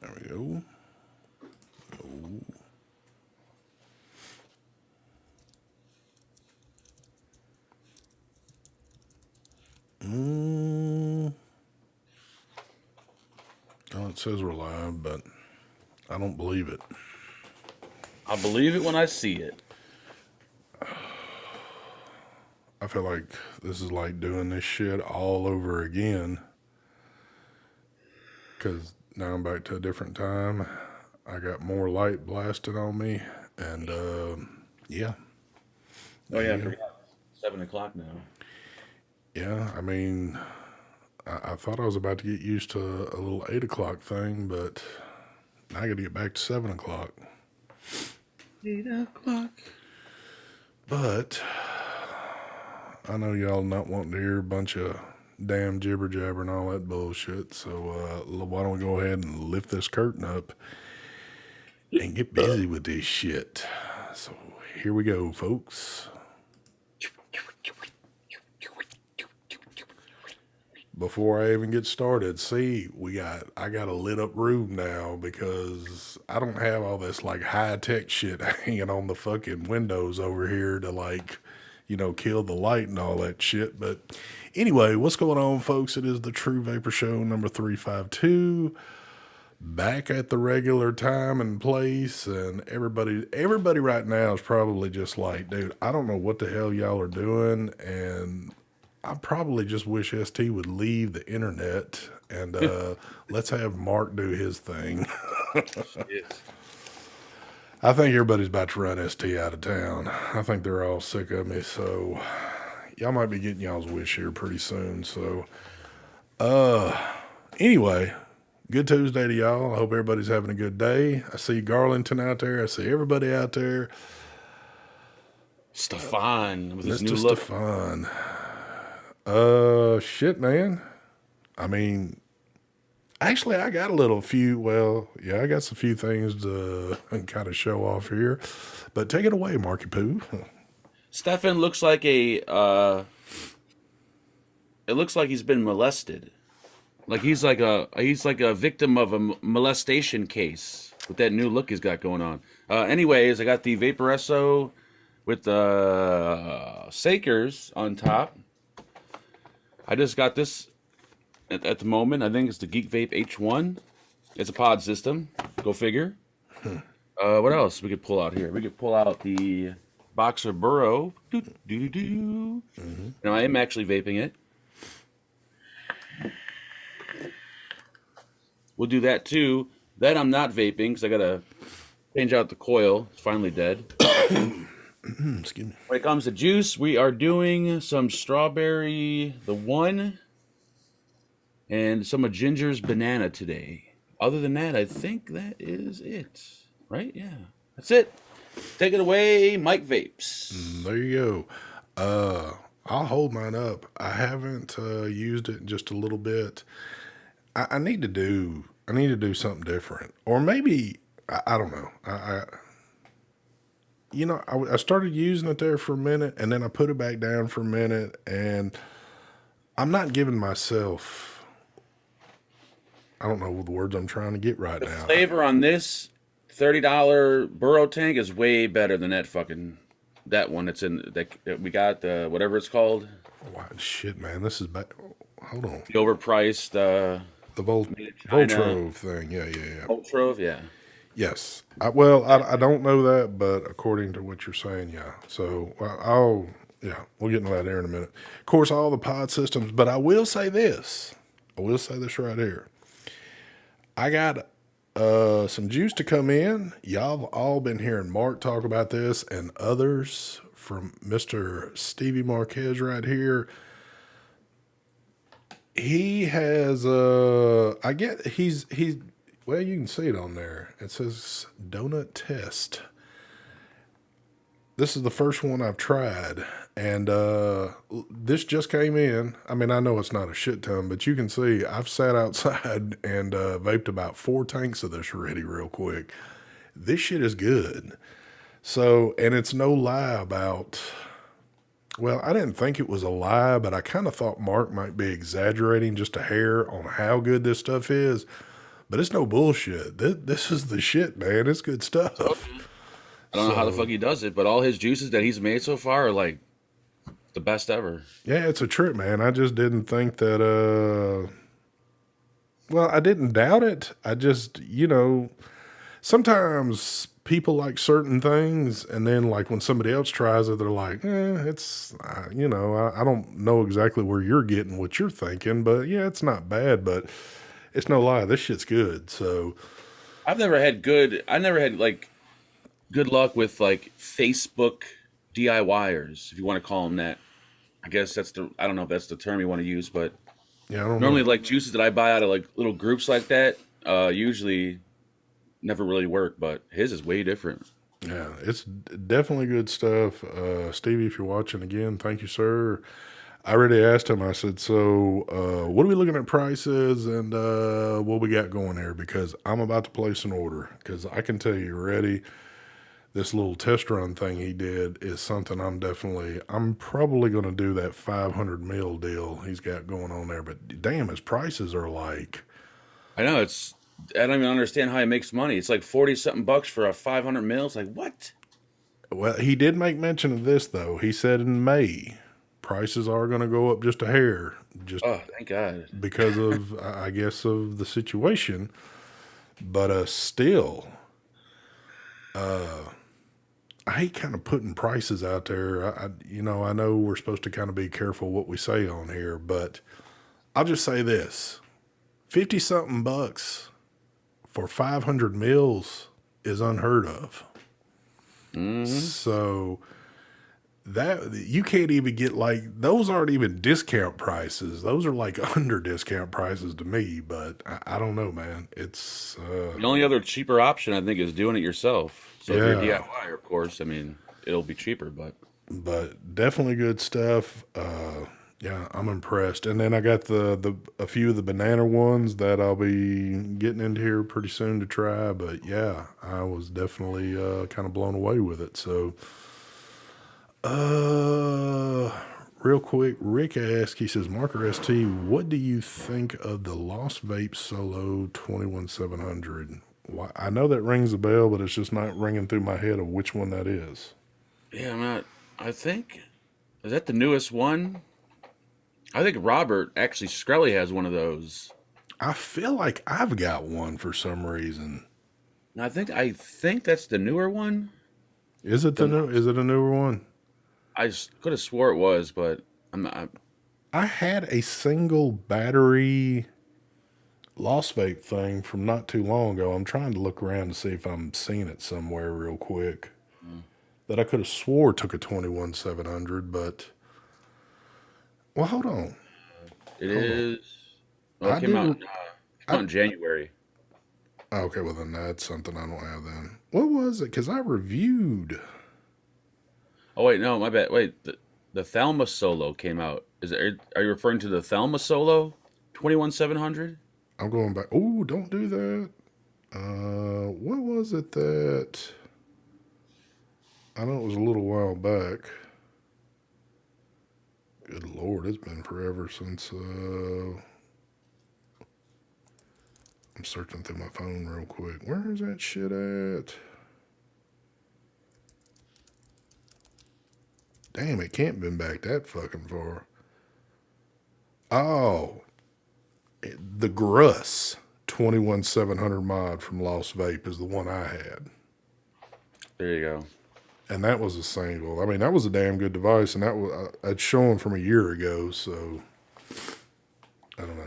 There we go. Oh, it says we're live, but I don't believe it. I believe it when I see it. I feel like this is like doing this shit all over again. Because now I'm back to a different time. I got more light blasted on me. And, yeah. Oh yeah, I Yeah. forgot. 7 o'clock now. Yeah, I mean, I thought I was about to get used to a little 8 o'clock thing, but now I got to get back to 7 o'clock. 8 o'clock. But I know y'all not wanting to hear a bunch of damn jibber jabber and all that bullshit. So why don't we go ahead and lift this curtain up and get busy with this shit? So here we go, folks. Before I even get started, see, I got a lit up room now because I don't have all this like high tech shit hanging on the fucking windows over here to like, kill the light and all that shit. But anyway, what's going on, folks? It is the True Vapor Show number 352. Back at the regular time and place, and everybody right now is probably just like, dude, I don't know what the hell y'all are doing, and I probably just wish ST would leave the internet and let's have Mark do his thing. Yes. I think everybody's about to run ST out of town. I think they're all sick of me, so y'all might be getting y'all's wish here pretty soon. So, anyway, good Tuesday to y'all. I hope everybody's having a good day. I see Garlington out there. I see everybody out there. Stefan with his Mr. new look. Stefan. Shit, man. I mean, actually, I got I got some few things to kind of show off here. But take it away, Marky Poo. Stefan looks like it looks like he's been molested. Like he's like a victim of a molestation case with that new look he's got going on. Anyways, I got the Vaporesso with the Sakers on top. I just got this at the moment. I think it's the Geek Vape H1. It's a pod system. Go figure. What else we could pull out here? We could pull out the Boxer Burrow. Now I am actually vaping it. We'll do that too. Then I'm not vaping because I gotta change out the coil. It's finally dead. Excuse me. When it comes to juice, we are doing some strawberry, the one, and some of Ginger's banana today. Other than that, I think that is it. Right? Yeah. That's it. Take it away, Mike Vapes. There you go. I'll hold mine up. I haven't used it in just a little bit. I need to do something different, or maybe I don't know. I started using it there for a minute, and then I put it back down for a minute, and I'm not giving myself. I don't know the words I'm trying to get right The now. flavor on this $30 Burrow tank is way better than that one that's in that we got, whatever it's called. Wow, shit, man, this is back. Hold on, The overpriced the made in China. Voltrove thing. Yeah. Voltrove, yeah. Yes. I don't know that, but according to what you're saying, yeah. So we'll get into that here in a minute. Of course, all the pod systems, but I will say this. I will say this right here. I got some juice to come in. Y'all have all been hearing Mark talk about this and others from Mr. Stevie Marquez right here. He has well, you can see it on there. It says donut test. This is the first one I've tried, and this just came in. I mean, I know it's not a shit ton, but you can see I've sat outside and vaped about 4 tanks of this already real quick. This shit is good. So, and it's no lie about. Well, I didn't think it was a lie, but I kind of thought Mark might be exaggerating just a hair on how good this stuff is. but it's no bullshit. This is the shit, man. It's good stuff. I don't know how the fuck So he does it, but all his juices that he's made so far are like the best ever. yeah, it's a trip, man. I just didn't think that. Well, I didn't doubt it. I just, sometimes people like certain things, and then like when somebody else tries it, they're like, it's, I don't know exactly where you're getting what you're thinking, but yeah, it's not bad, but it's no lie, this shit's good. So I never had like good luck with like Facebook DIYers, if you want to call them that. I guess I don't know if that's the term you want to use, but yeah, I don't know. normally like juices that I buy out of like little groups like that, usually never really work, but his is way different. Yeah, it's definitely good stuff. Stevie, if you're watching again, thank you, sir. I already asked him. I said, "So, what are we looking at prices and what we got going there?" Because I'm about to place an order. Because I can tell you already, this little test run thing he did is something I'm probably going to do that 500 mil deal he's got going on there. But damn, his prices are like, I know I don't even understand how he makes money. It's like 40 something bucks for a 500 mils. Like what? well, he did make mention of this though. He said in May, prices are going to go up just a hair, just Oh, thank God. because of, I guess, of the situation. But still, I hate kind of putting prices out there. I know we're supposed to kind of be careful what we say on here, but I'll just say this: 50 something bucks for 500 mils is unheard of. Hmm. So that you can't even get like those aren't even discount prices. Those are like under discount prices to me. But I don't know, man. It's The only other cheaper option I think is doing it yourself. So if you're a yeah, DIY, of course, I mean, it'll be cheaper, but but definitely good stuff. Yeah, I'm impressed. And then I got the a few of the banana ones that I'll be getting into here pretty soon to try. But yeah, I was definitely kind of blown away with it. So uh, real quick, Rick asked. He says, "Marker ST, what do you think of the Lost Vape Solo 21700?" Why, I know that rings a bell, but it's just not ringing through my head of which one that is. yeah, I'm not. I think is that the newest one? I think Robert actually Skrelly has one of those. I feel like I've got one for some reason. And I think that's the newer one. Is it The the new? Is it a newer one? could have swore it was, but I'm not. I had a single battery Lost Vape thing from not too long ago. I'm trying to look around to see if I'm seeing it somewhere real quick. That I could have swore took a 21700, but well, hold on, It hold on. is. Well, I do. it came out in January. Okay, well then that's something I don't have then. What was it? Because I reviewed. Oh wait, no, my bad. Wait, the Thelma Solo came out. Are you referring to the Thelma Solo 21700? I'm going back. Oh, don't do that. What was it that I know it was a little while back. Good Lord, it's been forever since. I'm searching through my phone real quick. Where is that shit at? Damn, it can't been back that fucking far. Oh, the Gruss 21700 mod from Lost Vape is the one I had. There you go. And that was a single. I mean, that was a damn good device, and that was it's showing from a year ago. So I don't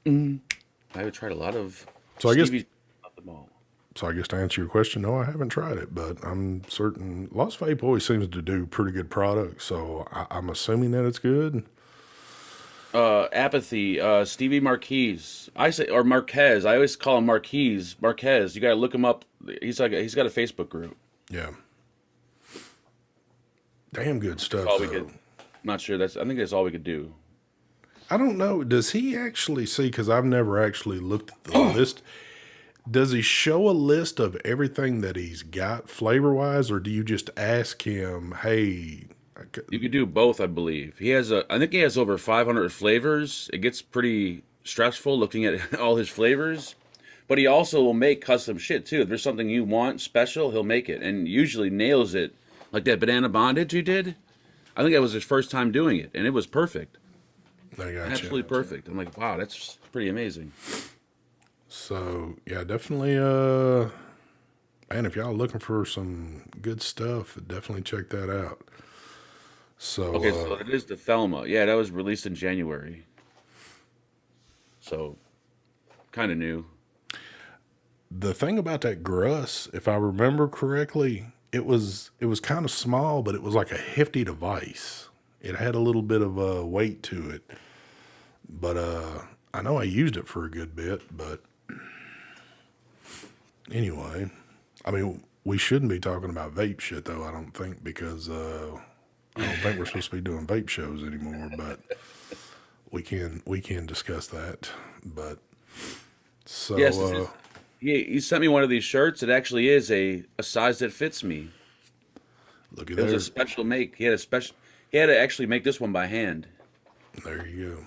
know. I have tried a lot of So I guess Stevie. Not them all. so. I guess to answer your question, no, I haven't tried it, but I'm certain Lost Vape always seems to do pretty good products. So I'm assuming that it's good. Apathy. Stevie Marquez. I say or Marquez. I always call him Marquez. Marquez. You gotta look him up. He's got a Facebook group. Yeah, damn good That's stuff all we could. though. I'm not sure. I think that's all we could do. I don't know. Does he actually see? Because I've never actually looked at the list. Does he show a list of everything that he's got flavor wise, or do you just ask him, "Hey, You could do both, I believe. I think he has over 500 flavors. It gets pretty stressful looking at all his flavors. But he also will make custom shit too. If there's something you want special, he'll make it, and usually nails it. Like that banana bondage you did. I think that was his first time doing it, and it was perfect, I got you. absolutely perfect. I'm like, wow, that's pretty amazing. So yeah, definitely. Man, if y'all looking for some good stuff, definitely check that out. Okay, So so it is the Thelma. Yeah, that was released in January, so kind of new. the thing about that Gruss, if I remember correctly, it was kind of small, but it was like a hefty device. It had a little bit of weight to it, but I know I used it for a good bit. But anyway, I mean, we shouldn't be talking about vape shit though. I don't think because I don't think we're supposed to be doing vape shows anymore. But we can discuss that. But Yes, so he sent me one of these shirts. It actually is a size that fits me. look at It was a there. special make. He had to actually make this one by hand. There you go.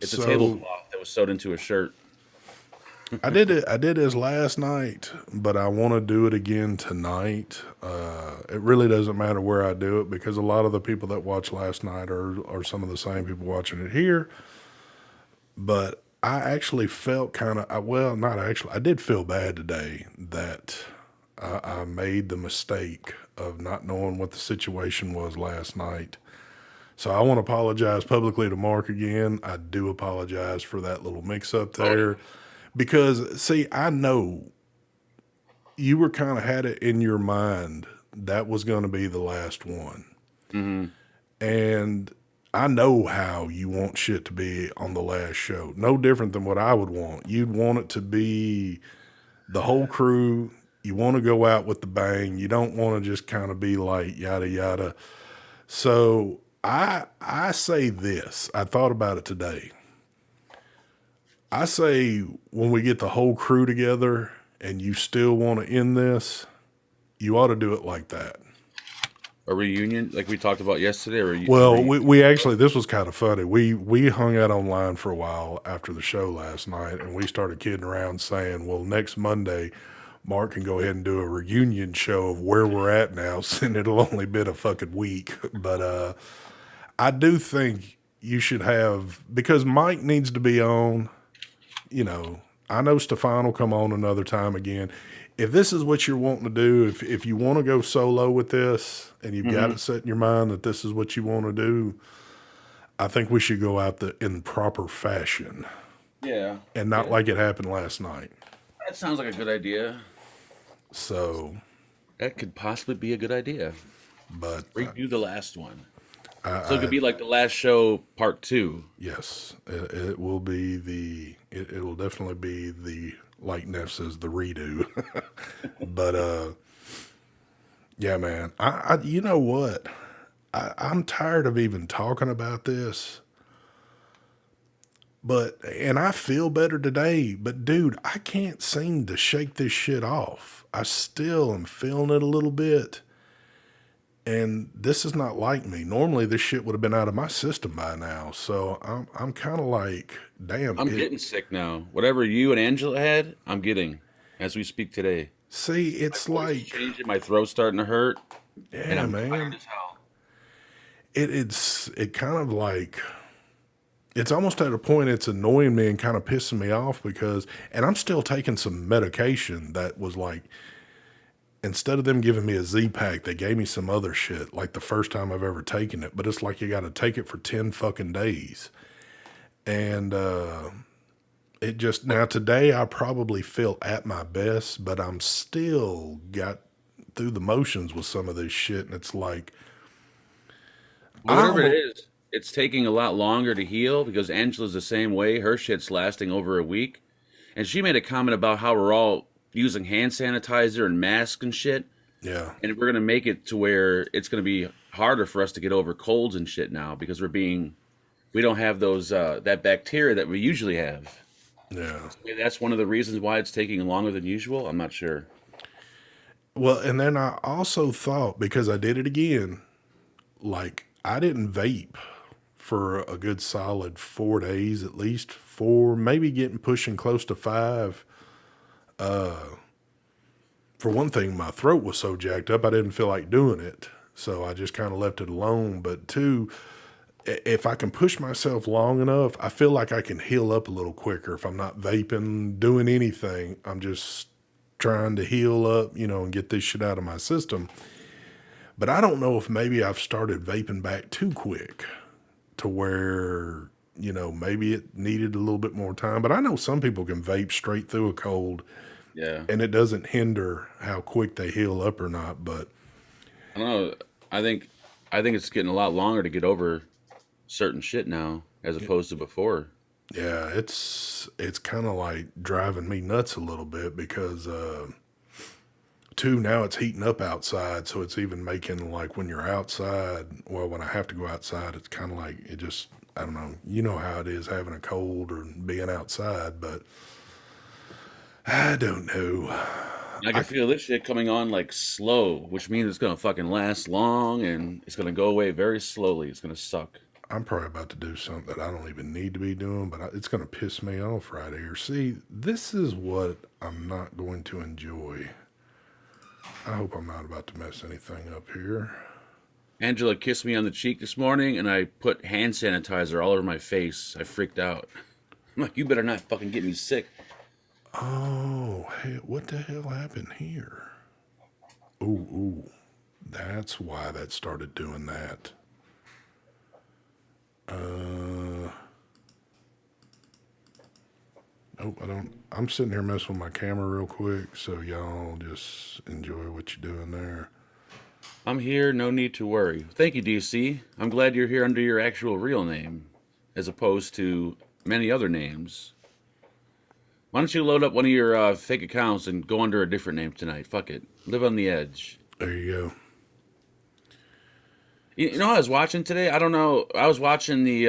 It's a So tablecloth that was sewed into a shirt. I did it. I did this last night, but I want to do it again tonight. It really doesn't matter where I do it because a lot of the people that watched last night are some of the same people watching it here. But I actually felt kind of well, not actually. I did feel bad today that I made the mistake of not knowing what the situation was last night. So I want to apologize publicly to Mark again. I do apologize for that little mix up Oh there because see, I know you were kind of had it in your mind that was going to be the last one. yeah. And I know how you want shit to be on the last show. No different than what I would want. You'd want it to be the whole crew. You want to go out with the bang. You don't want to just kind of be like yada yada. So I say this. I thought about it today. I say when we get the whole crew together and you still want to end this, you ought to do it like that. A reunion, like we talked about yesterday, or a Well, reunion. we actually this was kind of funny. We hung out online for a while after the show last night, and we started kidding around saying, "Well, next Monday, Mark can go ahead and do a reunion show of where we're at now, since it'll only been a fucking week." But I do think you should have because Mike needs to be on. You know, I know Stefan will come on another time again. If this is what you're wanting to do, if you want to go solo with this and you've got Hmm. it set in your mind that this is what you want to do, I think we should go out in proper fashion Yeah, and not yeah. like it happened last night. That sounds like a good idea. So, That could possibly be a good idea. but Redo the last one, I, so it could I be like the last show part two. yes, it will be it will definitely be the like Neff says the redo. But yeah, man, I you know what? I'm tired of even talking about this. But and I feel better today, but dude, I can't seem to shake this shit off. I still am feeling it a little bit. And this is not like me. Normally this shit would have been out of my system by now. So I'm kind of like, damn, I'm getting sick now. Whatever you and Angela had, I'm getting as we speak today. see, My it's voice is like, changing, my throat's starting to hurt, and yeah, I'm tired man. as hell. It kind of like it's almost at a point it's annoying me and kind of pissing me off because and I'm still taking some medication that was like instead of them giving me a Z pack, they gave me some other shit like the first time I've ever taken it. But it's like you got to take it for 10 fucking days. And it just now today I probably feel at my best, but I'm still got through the motions with some of this shit. And it's like, But I whatever it almost, is, it's taking a lot longer to heal because Angela's the same way. Her shit's lasting over a week. And she made a comment about how we're all using hand sanitizer and masks and shit. yeah, And we're going to make it to where it's going to be harder for us to get over colds and shit now because we don't have those, that bacteria that we usually have. yeah. Maybe that's one of the reasons why it's taking longer than usual. I'm not sure. Well, and then I also thought because I did it again, like I didn't vape for a good solid 4 days at least, four, maybe getting pushing close to five. For one thing, my throat was so jacked up, I didn't feel like doing it. So I just kind of left it alone. But two, if I can push myself long enough, I feel like I can heal up a little quicker. If I'm not vaping, doing anything, I'm just trying to heal up, and get this shit out of my system. But I don't know if maybe I've started vaping back too quick to where, maybe it needed a little bit more time. But I know some people can vape straight through a cold Yeah. and it doesn't hinder how quick they heal up or not. But I don't know. I think I think it's getting a lot longer to get over certain shit now as opposed to before. yeah, it's kind of like driving me nuts a little bit because two, now it's heating up outside, so it's even making like when you're outside, well, when I have to go outside, it's kind of like it just, I don't know, you know how it is having a cold or being outside, but I don't know. I can feel this shit coming on like slow, which means it's gonna fucking last long and it's gonna go away very slowly. It's gonna suck. I'm probably about to do something that I don't even need to be doing, but it's going to piss me off right here. See, this is what I'm not going to enjoy. I hope I'm not about to mess anything up here. Angela kissed me on the cheek this morning and I put hand sanitizer all over my face. I freaked out. I'm like, you better not fucking get me sick. Oh, hey, what the hell happened here? Ooh, that's why that started doing that. Nope, I don't. I'm sitting here messing with my camera real quick, so y'all just enjoy what you're doing there. I'm here, no need to worry. Thank you, DC. I'm glad you're here under your actual real name, as opposed to many other names. Why don't you load up one of your fake accounts and go under a different name tonight? Fuck it. Live on the edge. There you go. You know what I was watching today? I don't know. I was watching the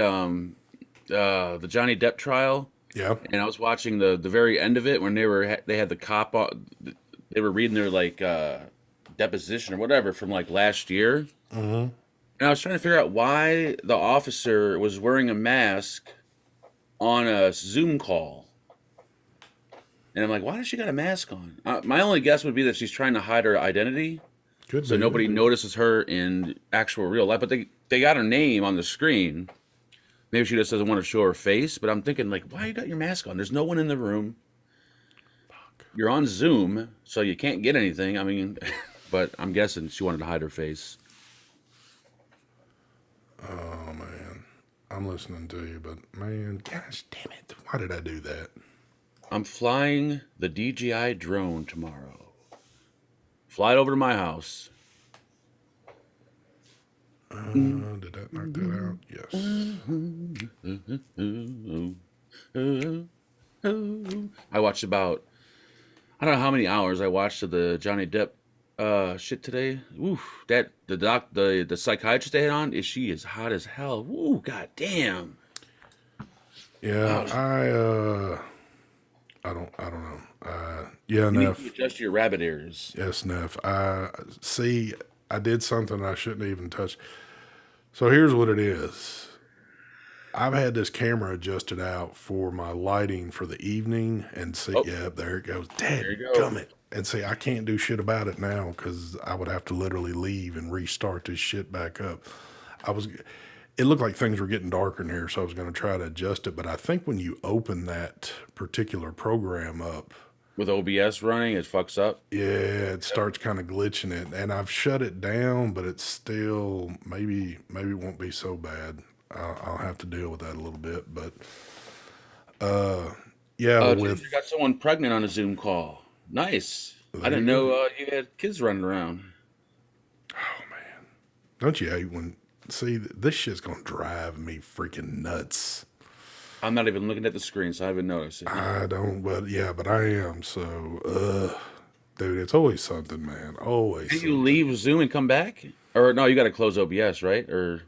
Johnny Depp trial, Yeah. and I was watching the very end of it when they had the cop they were reading their like deposition or whatever from like last year. Mm-hmm. And I was trying to figure out why the officer was wearing a mask on a Zoom call. And I'm like, why does she got a mask on? My only guess would be that she's trying to hide her identity Could so be. nobody notices her in actual real life. But they got her name on the screen. Maybe she just doesn't want to show her face. But I'm thinking, like, why you got your mask on? There's no one in the room. You're on Zoom, so you can't get anything. I mean, but I'm guessing she wanted to hide her face. Oh man, I'm listening to you, but man, gosh damn it, why did I do that? I'm flying the DJI drone tomorrow. Fly it over to my house. Did that knock that out? Yes. I watched about, I don't know how many hours I watched of the Johnny Depp shit today. Oof, the psychiatrist they had on, she is hot as hell. Ooh, god damn. Yeah, I don't know. Yeah, You need to Neff. adjust your rabbit ears. Yes, Neff. I see. I did something I shouldn't even touch. So here's what it is. I've had this camera adjusted out for my lighting for the evening, and see, Oh, yeah, there it goes. there Dad, you go. gummit. And see, I can't do shit about it now because I would have to literally leave and restart this shit back up. I was, it looked like things were getting darker in here, so I was going to try to adjust it. But I think when you open that particular program up, With OBS running, it fucks up. yeah, it starts kind of glitching it, and I've shut it down, but it's still maybe it won't be so bad. I'll have to deal with that a little bit, but yeah, Ginger with got someone pregnant on a Zoom call. Nice. I there didn't you go. know you had kids running around. Oh man, don't you hate when see this shit's gonna drive me freaking nuts. I'm not even looking at the screen, so I haven't noticed it yet. I don't, but yeah, but I am. So, dude, it's always something, man. Always Can't you something. leave Zoom and come back? Or no, you got to close OBS, right? Or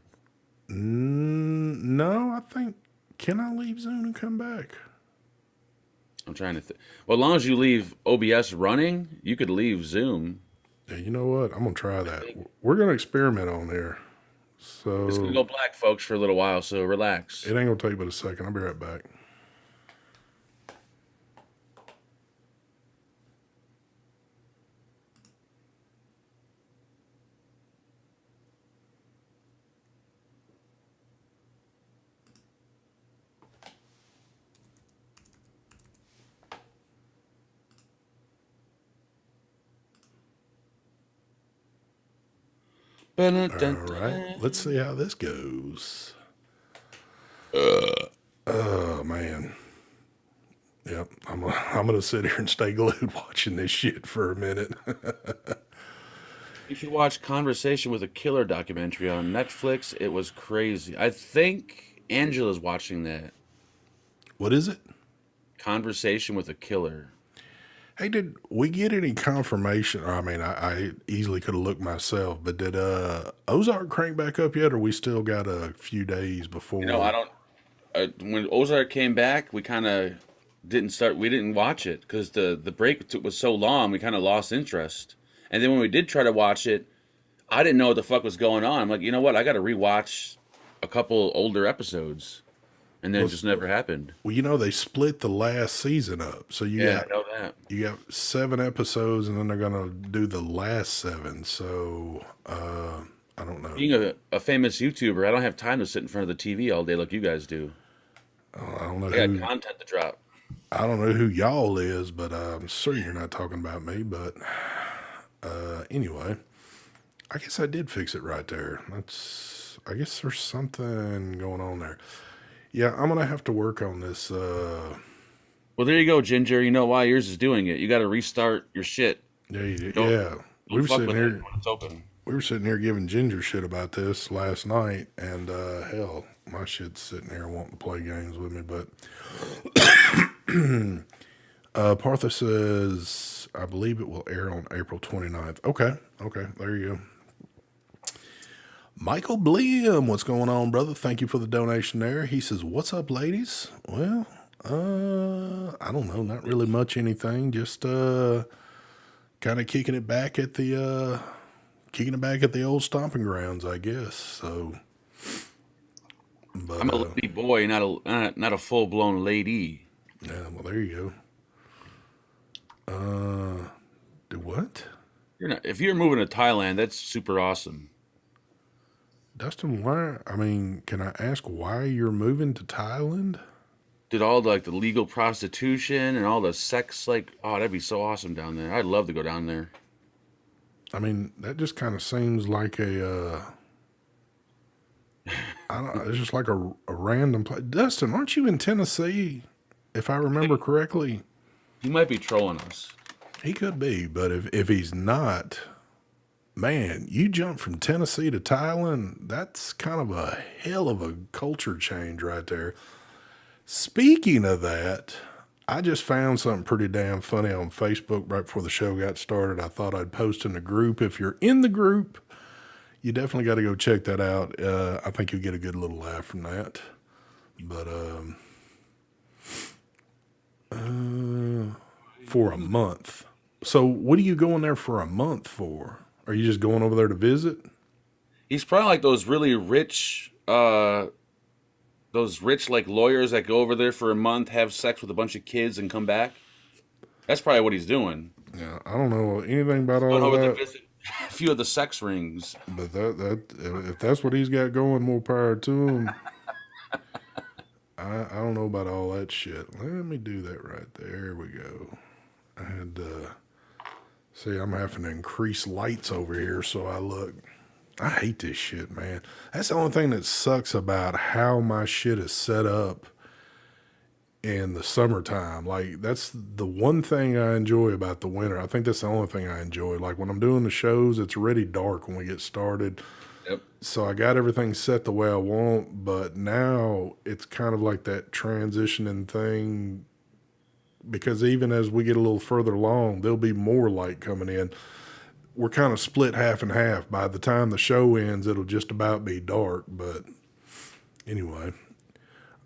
No, I think can I leave Zoom and come back? I'm trying to think. Well, as long as you leave OBS running, you could leave Zoom. Yeah, you know what? I'm gonna try I that. think We're gonna experiment on here. it's gonna So go black, folks, for a little while. So it relax. ain't gonna take but a second. I'll be right back. All right, let's see how this goes. Oh man, yep. I'm gonna sit here and stay glued watching this shit for a minute. You should watch Conversation with a Killer documentary on Netflix. It was crazy. I think Angela's watching that. What is it? Conversation with a Killer. Hey, did we get any confirmation? I mean, I easily could have looked myself, but did Ozark crank back up yet, or we still got a few days I before? don't. When Ozark came back, we kind of didn't start. We didn't watch it because the break was so long. We kind of lost interest. And then when we did try to watch it, I didn't know what the fuck was going on. I'm like, you know what? I got to rewatch a couple older episodes, and then it Well, just never happened. well, they split the last season up, so Yeah, I know that. you got 7 episodes, and then they're gonna do the last seven. So I don't know. Being a famous YouTuber, I don't have time to sit in front of the TV all day like you guys do. I don't know I got who content to drop. I don't know who y'all is, but I'm certain you're not talking about me. But anyway, I guess I did fix it right there. I guess there's something going on there. Yeah, I'm gonna have to work on this. Well, there you go, Ginger. You know why yours is doing it. You got to restart your shit. Yeah, Don't yeah. We don't were fuck sitting with it here. when it's open. We were sitting here giving Ginger shit about this last night, and hell, my shit's sitting here wanting to play games with me. But Partha says, I believe it will air on April 29th. Okay, okay, there you go. Michael Blim, what's going on, brother? Thank you for the donation there. He says, "What's up, ladies?" Well, I don't know, not really much anything. Just kind of kicking it back at the old stomping grounds, I guess. So, but I'm a lady boy, not a full blown lady. yeah, well, there you go. Do what? You're not. If you're moving to Thailand, that's super awesome. Dustin, why? I mean, can I ask why you're moving to Thailand? Did all the legal prostitution and all the sex, oh, that'd be so awesome down there. I'd love to go down there. I mean, that just kind of seems like I don't know, it's just like a random place. Dustin, aren't you in Tennessee? If I remember correctly, He might be trolling us. he could be, but if he's not, man, you jump from Tennessee to Thailand, that's kind of a hell of a culture change right there. Speaking of that, I just found something pretty damn funny on Facebook right before the show got started. I thought I'd post in the group. If you're in the group, you definitely got to go check that out. I think you'll get a good little laugh from that. But for a month. So what are you going there for a month for? Are you just going over there to visit? He's probably like those rich like lawyers that go over there for a month, have sex with a bunch of kids, and come back. That's probably what he's doing. Yeah, I don't know anything about Going all of over to that, visit a few of the sex rings. but that if that's what he's got going, more power to him. I don't know about all that shit. Let me do that right there. There we go. I had see, I'm having to increase lights over here so I look. I hate this shit, man. That's the only thing that sucks about how my shit is set up in the summertime. Like, that's the one thing I enjoy about the winter. I think that's the only thing I enjoy. Like, when I'm doing the shows, it's already dark when we get started. Yep. So I got everything set the way I want, but now it's kind of like that transitioning thing because even as we get a little further along, there'll be more light coming in. We're kind of split half and half. By the time the show ends, it'll just about be dark. But anyway,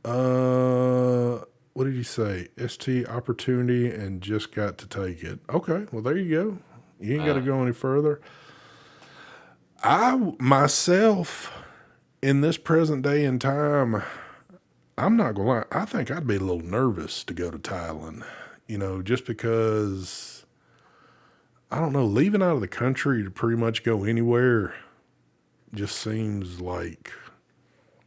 what did you say? ST opportunity and just got to take it. Okay, well there you go. You ain't got to go any further. I myself, in this present day and time, I'm not gonna lie. I think I'd be a little nervous to go to Thailand. Just because I don't know, leaving out of the country to pretty much go anywhere just seems like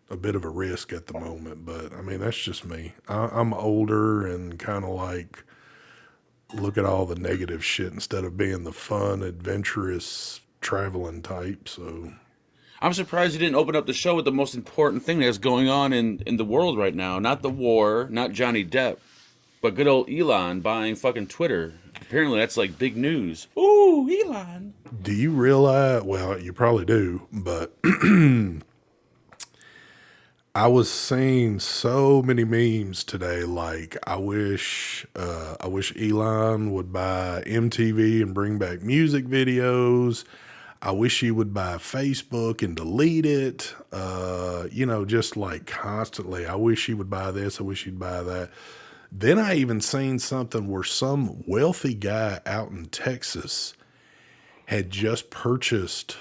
a bit of a risk at the moment. But I mean, that's just me. I'm older and kind of like look at all the negative shit instead of being the fun, adventurous, traveling type. So I'm surprised he didn't open up the show with the most important thing that's going on in the world right now. Not the war, not Johnny Depp, but good old Elon buying fucking Twitter. Apparently that's like big news. Ooh, Elon. Do you realize? Well, you probably do, but I was seeing so many memes today. Like, I wish Elon would buy MTV and bring back music videos. I wish he would buy Facebook and delete it. Just like constantly. I wish he would buy this. I wish he'd buy that. Then I even seen something where some wealthy guy out in Texas had just purchased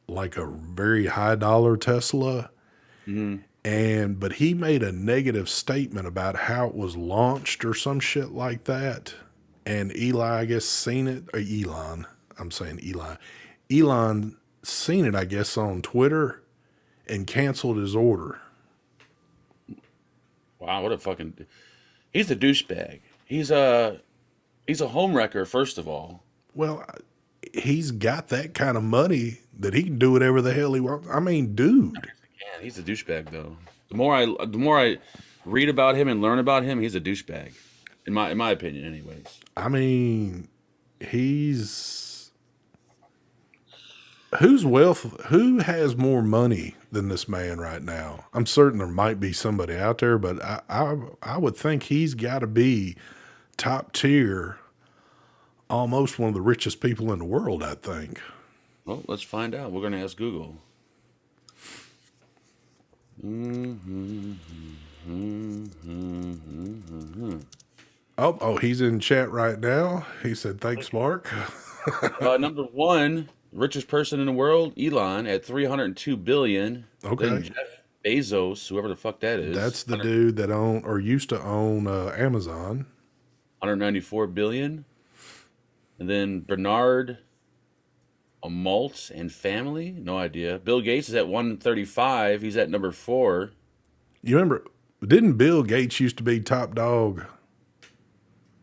like a very high dollar Tesla, Hmm. but he made a negative statement about how it was launched or some shit like that. And Eli, I guess, seen it. Or Elon, I'm saying Eli. Elon seen it, I guess, on Twitter and canceled his order. Wow, what a fucking. He's a douchebag. He's a home wrecker, first of all. Well, he's got that kind of money that he can do whatever the hell he wants. I mean, dude. Yeah, he's a douchebag though. The more I read about him and learn about him, he's a douchebag. In my opinion, anyways. I mean, he's who has more money than this man right now? I'm certain there might be somebody out there, but I would think he's got to be top tier, almost one of the richest people in the world, I think. Well, let's find out. We're gonna ask Google. Oh, he's in chat right now. He said, "Thanks, Mark." Number one, richest person in the world, Elon at 302 billion. Then Okay. Jeff Bezos, whoever the fuck that is, That's the dude that owned or used to own Amazon. 194 billion. And then Bernard Maltz and family, no idea. Bill Gates is at 135. He's at number four. You remember, didn't Bill Gates used to be top dog?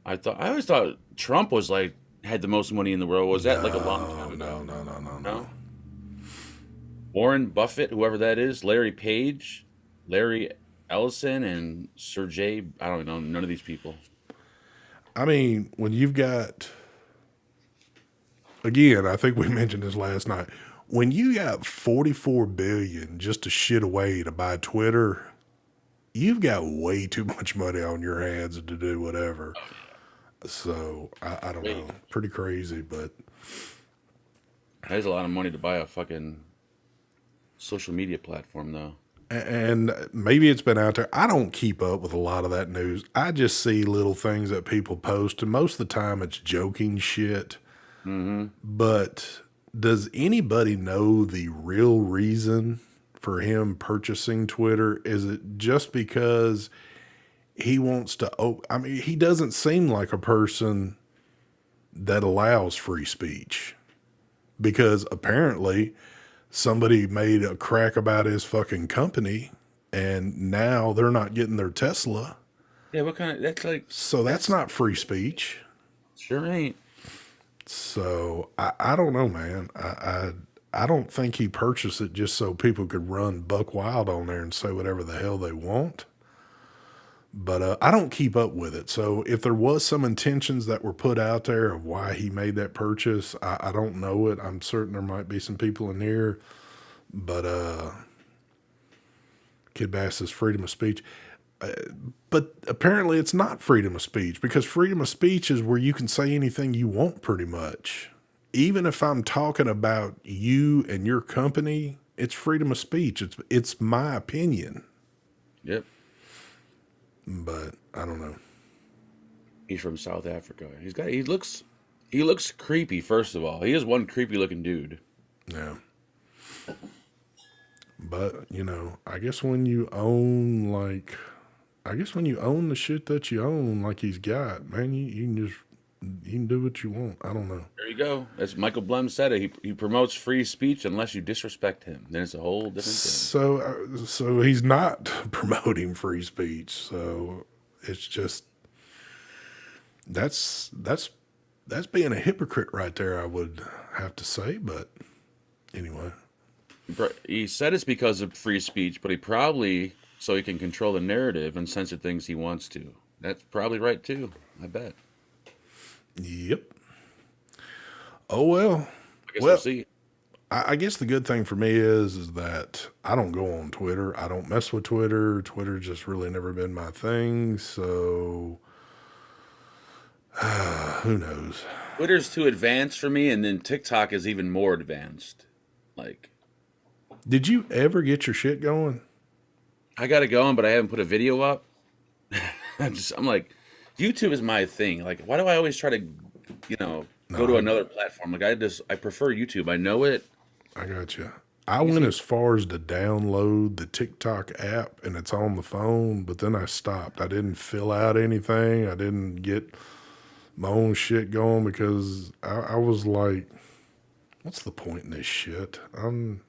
I always thought Trump was like had the most money in the world. Was that like a long No, time ago? no, no, no, no, No. no. Warren Buffett, whoever that is, Larry Page, Larry Ellison, and Sergey. I don't know none of these people. I mean, when you've got, again, I think we mentioned this last night. When you got 44 billion just to shit away to buy Twitter, you've got way too much money on your hands to do whatever. So I don't Wait, know, pretty crazy, but that's a lot of money to buy a fucking social media platform, though. and maybe it's been out there. I don't keep up with a lot of that news. I just see little things that people post, and most of the time it's joking shit. Mm-hmm. But does anybody know the real reason for him purchasing Twitter? Is it just because he wants to? I mean, he doesn't seem like a person that allows free speech because apparently somebody made a crack about his fucking company and now they're not getting their Tesla. Yeah, what kind of? That's like So that's that's not free speech. sure ain't. So I don't know, man. I don't think he purchased it just so people could run buck wild on there and say whatever the hell they want. But I don't keep up with it. So if there was some intentions that were put out there of why he made that purchase, I don't know it. I'm certain there might be some people in here, but Kid Bass says freedom of speech. But apparently it's not freedom of speech because freedom of speech is where you can say anything you want pretty much. Even if I'm talking about you and your company, it's freedom of speech. It's my opinion, Yep. but I don't know. He's from South Africa. He looks creepy, first of all. He is one creepy looking dude. Yeah. But, I guess when you own when you own the shit that you own like he's got, man, you can do what you want. I don't know. There you go. As Michael Blum said it, he promotes free speech unless you disrespect him. Then it's a whole different thing. So he's not promoting free speech. So it's just that's being a hypocrite right there, I would have to say. But anyway, He said it's because of free speech, but he probably so he can control the narrative and censor things he wants to. That's probably right too. I bet. Yep. Oh well. I guess we'll Well, see. I guess the good thing for me is that I don't go on Twitter. I don't mess with Twitter. Twitter just really never been my thing. So who knows? Twitter's too advanced for me, and then TikTok is even more advanced. Like, Did you ever get your shit going? I got it going, but I haven't put a video up. I'm like, YouTube is my thing. Like, why do I always try to, No, go to another platform? Like, I prefer YouTube. I know it. I got you. I went Easy. as far as to download the TikTok app and it's on the phone, but then I stopped. I didn't fill out anything. I didn't get my own shit going because I was like, what's the point in this shit? I'm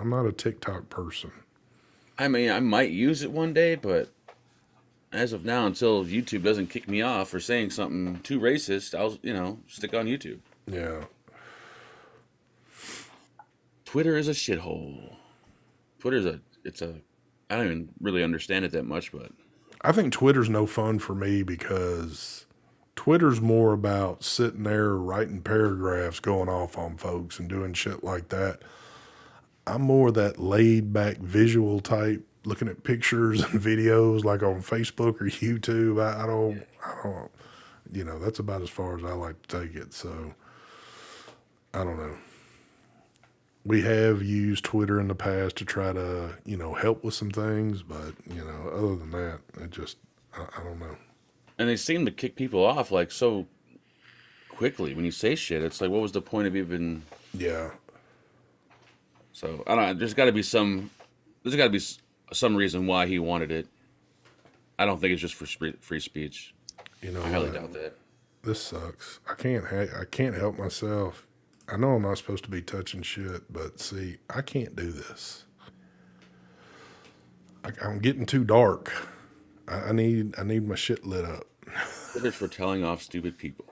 not a TikTok person. I mean, I might use it one day, but as of now, until YouTube doesn't kick me off for saying something too racist, I'll, stick on YouTube. Yeah. Twitter is a shithole. I don't even really understand it that much, but I think Twitter's no fun for me because Twitter's more about sitting there writing paragraphs, going off on folks and doing shit like that. I'm more that laid back visual type, looking at pictures and videos like on Facebook or YouTube. That's about as far as I like to take it. So I don't know. We have used Twitter in the past to try to, help with some things, but, other than that, I don't know. and they seem to kick people off like so quickly when you say shit. It's like, what was the point of even? Yeah. So I don't know. There's got to be some reason why he wanted it. I don't think it's just for free speech. You know I highly what? doubt that. This sucks. I can't help myself. I know I'm not supposed to be touching shit, but see, I can't do this. I'm getting too dark. I need my shit lit up. Twitter's for telling off stupid people.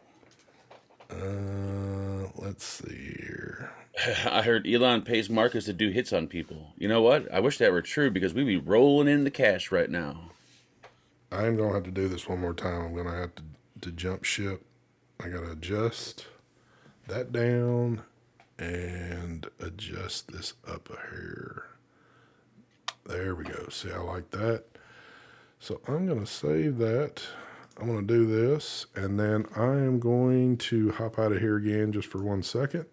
Let's see here. I heard Elon pays Marcus to do hits on people. You know what? I wish that were true because we'd be rolling in the cash right now. I am gonna have to do this one more time. I'm gonna have to jump ship. I gotta adjust that down and adjust this up here. There we go. See, I like that. So I'm going to save that. I'm going to do this, and then I am going to hop out of here again just for 1 second.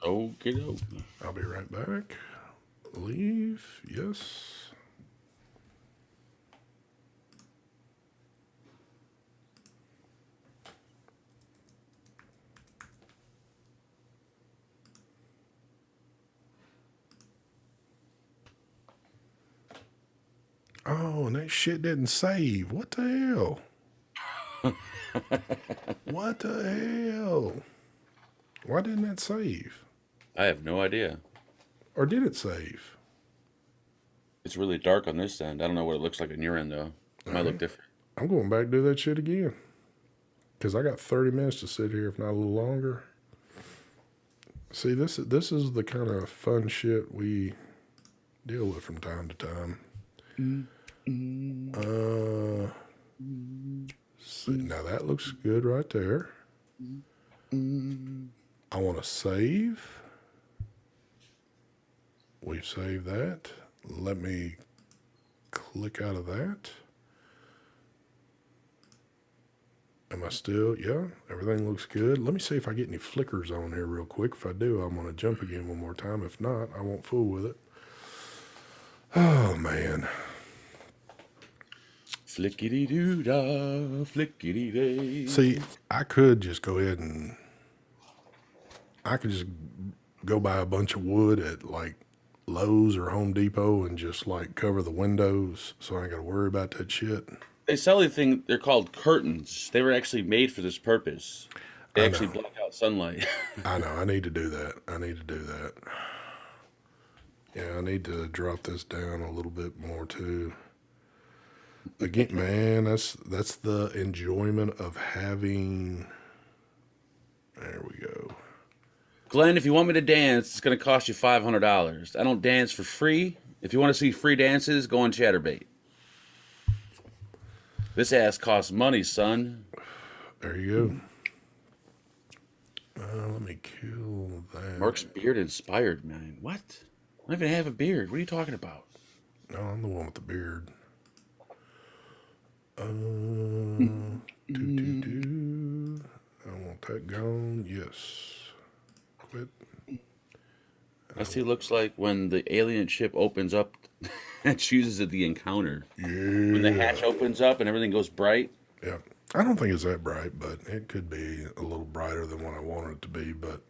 Okay, doke. I'll be right back. Leave. Yes. Oh, and that shit didn't save. What the hell? What the hell? Why didn't that save? I have no idea. Or did it save? It's really dark on this end. I don't know what it looks like on your end though. It might look different. I'm going back to do that shit again. Because I got 30 minutes to sit here, if not a little longer. See, this is the kind of fun shit we deal with from time to time. See, now that looks good right there. I want to save. We've saved that. Let me click out of that. Am I still? Yeah, everything looks good. Let me see if I get any flickers on here real quick. If I do, I'm going to jump again one more time. If not, I won't fool with it. Oh, man. Flickety doo dah, flickety day. See, I could just go ahead and I could just go buy a bunch of wood at like Lowe's or Home Depot and just like cover the windows so I ain't got to worry about that shit. They sell the thing. They're called curtains. They were actually made for this purpose. They I actually know. block out sunlight. I know. I need to do that. I need to do that. Yeah, I need to drop this down a little bit more too. Again, man, that's the enjoyment of having. There we go. Glenn, if you want me to dance, it's going to cost you $500. I don't dance for free. If you want to see free dances, go on Chatterbait. This ass costs money, son. There you go. Let me kill that. Mark's beard inspired, man. What? I don't even have a beard. What are you talking about? No, I'm the one with the beard. I want that gone. Yes. Quit. I see it looks like when the alien ship opens up and chooses at the encounter. When the hatch Yeah. opens up and everything goes bright. Yeah. I don't think it's that bright, but it could be a little brighter than what I want it to be. But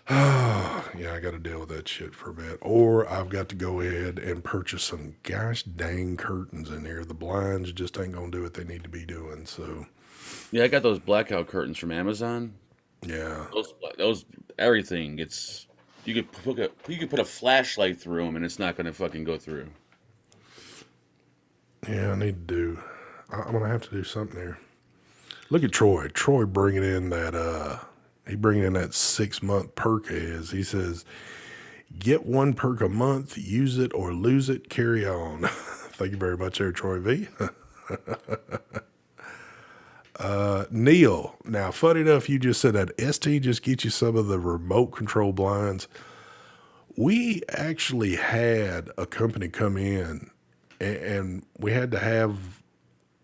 yeah, I got to deal with that shit for a bit. Or I've got to go ahead and purchase some gosh dang curtains in here. The blinds just ain't going to do what they need to be doing. So, Yeah, I got those blackout curtains from Amazon. yeah. Those everything gets. You could put a flashlight through them and it's not going to fucking go through. Yeah, I need to do. I'm going to have to do something there. Look at Troy. Troy bringing in that, he bringing in that 6-month perk is. He says, get one perk a month, use it or lose it, carry on. Thank you very much there, Troy V. Neil, now funny enough, you just said that ST just get you some of the remote control blinds. We actually had a company come in and we had to have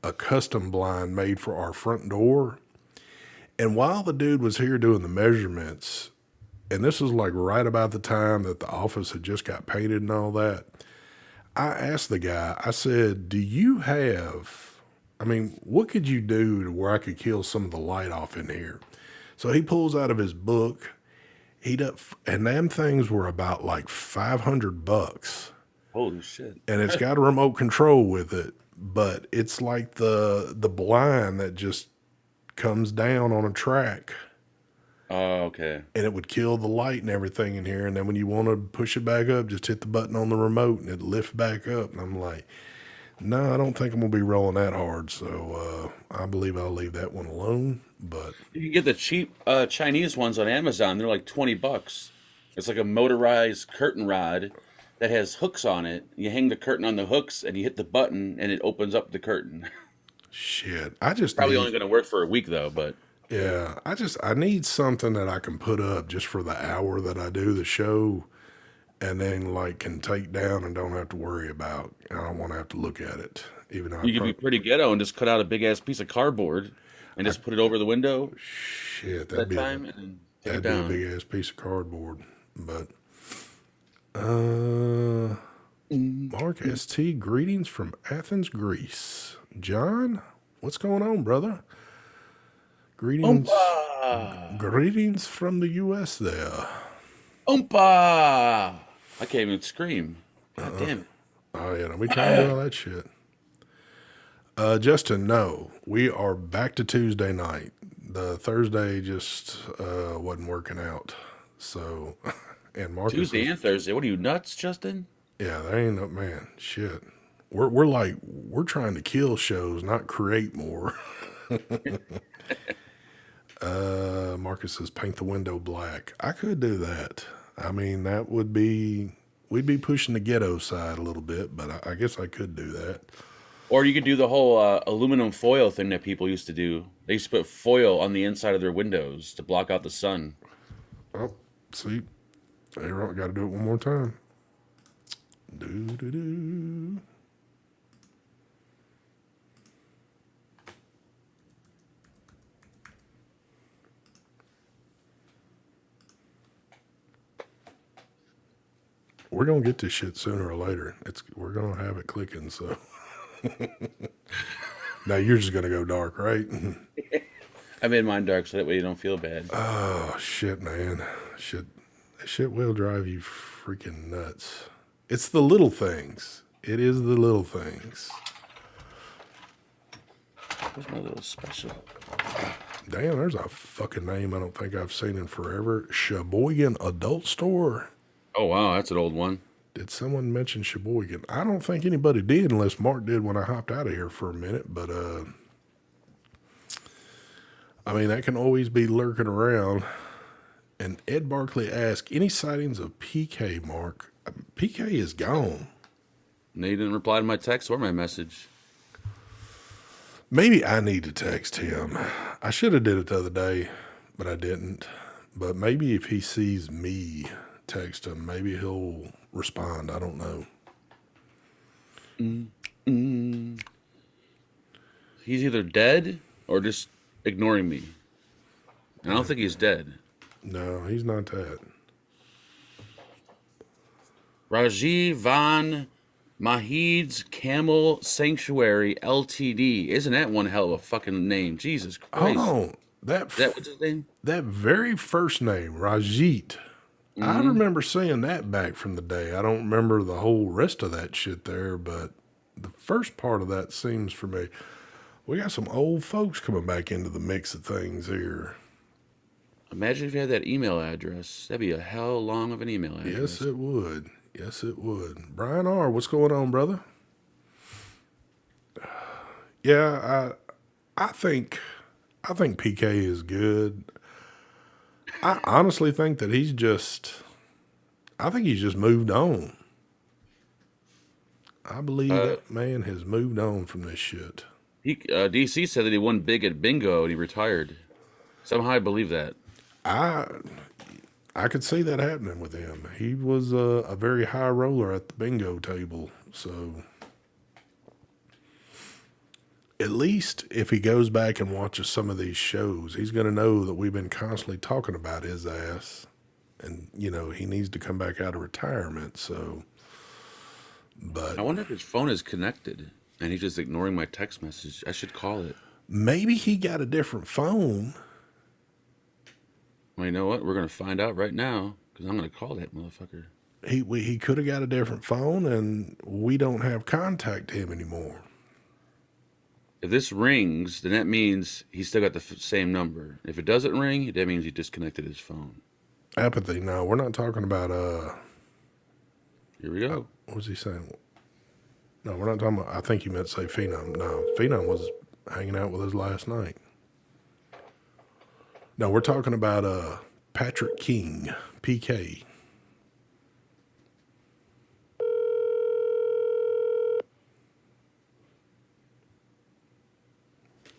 a custom blind made for our front door. And while the dude was here doing the measurements, and this was like right about the time that the office had just got painted and all that, I asked the guy, I said, do you have, I mean, what could you do to where I could kill some of the light off in here? So he pulls out of his book, and them things were about like $500. Holy shit. And it's got a remote control with it, but it's like the blind that just comes down on a track. Oh, okay. And it would kill the light and everything in here. And then when you want to push it back up, just hit the button on the remote and it lifts back up. And I'm like, no, I don't think I'm going to be rolling that hard. So I believe I'll leave that one alone. But You can get the cheap Chinese ones on Amazon. They're like $20. It's like a motorized curtain rod that has hooks on it. You hang the curtain on the hooks and you hit the button and it opens up the curtain. shit, I just Probably need, only going to work for a week though, but yeah, I need something that I can put up just for the hour that I do the show and then like can take down and don't have to worry about. I don't want to have to look at it, even though you could be pretty ghetto and just cut out a big ass piece of cardboard and just put it over the window shit, that time and then take it that'd be a down. big ass piece of cardboard. But Mark ST, greetings from Athens, Greece. John, what's going on, brother? Greetings, Oompa! greetings from the U.S. there. Oompa! I can't even scream. God damn it. Oh yeah, we trying to do all that shit. Justin, no, we are back to Tuesday night. The Thursday just wasn't working out. So, and Marcus Tuesday is, and Thursday. What are you, nuts, Justin? yeah, there ain't no man. Shit, we're trying to kill shows, not create more. Marcus says paint the window black. I could do that. I mean, that would be we'd be pushing the ghetto side a little bit, but I guess I could do that. Or you could do the whole aluminum foil thing that people used to do. They used to put foil on the inside of their windows to block out the sun. Oh, see, hey, right, got to do it one more time. Do do do. We're gonna get this shit sooner or later. We're gonna have it clicking. So now you're just gonna go dark, right? I made mine dark so that way you don't feel bad. Oh shit, man. Shit will drive you freaking nuts. It's the little things. It is the little things. Where's my little special? Damn, there's a fucking name I don't think I've seen in forever. Sheboygan Adult Store. Oh, wow, that's an old one. Did someone mention Sheboygan? I don't think anybody did unless Mark did when I hopped out of here for a minute. But, I mean, that can always be lurking around. And Ed Barkley asked, any sightings of PK, Mark? PK is gone. And they didn't reply to my text or my message. Maybe I need to text him. I should have did it the other day, but I didn't. But maybe if he sees me text him, maybe he'll respond. I don't know. He's either dead or just ignoring me. And I don't think he's dead. No, he's not that. Rajiv Van Mahid's Camel Sanctuary Ltd. Isn't that one hell of a fucking name? Jesus Hold Christ. on. Is that what's his name? That very first name, Rajit. I remember seeing that back from the day. I don't remember the whole rest of that shit there, but the first part of that seems for me. We got some old folks coming back into the mix of things here. Imagine if you had that email address. That'd be a hell long of an email address. Yes, it would. Yes, it would. Brian R., what's going on, brother? Yeah, I think PK is good. I honestly think that I think he's just moved on. I believe that man has moved on from this shit. DC said that he won big at bingo and he retired. Somehow I believe that. I could see that happening with him. He was a very high roller at the bingo table. So at least if he goes back and watches some of these shows, he's going to know that we've been constantly talking about his ass. And, you know, he needs to come back out of retirement. So, but I wonder if his phone is connected and he's just ignoring my text message. I should call it. maybe he got a different phone. Well, you know what? We're going to find out right now because I'm going to call that motherfucker. He could have got a different phone, and we don't have contact him anymore. If this rings, then that means he's still got the same number. If it doesn't ring, that means he disconnected his phone. Apathy. No, we're not talking about Here we go. what was he saying? No, we're not talking about. I think you meant to say Phenom. No, Phenom was hanging out with us last night. No, we're talking about Patrick King, PK.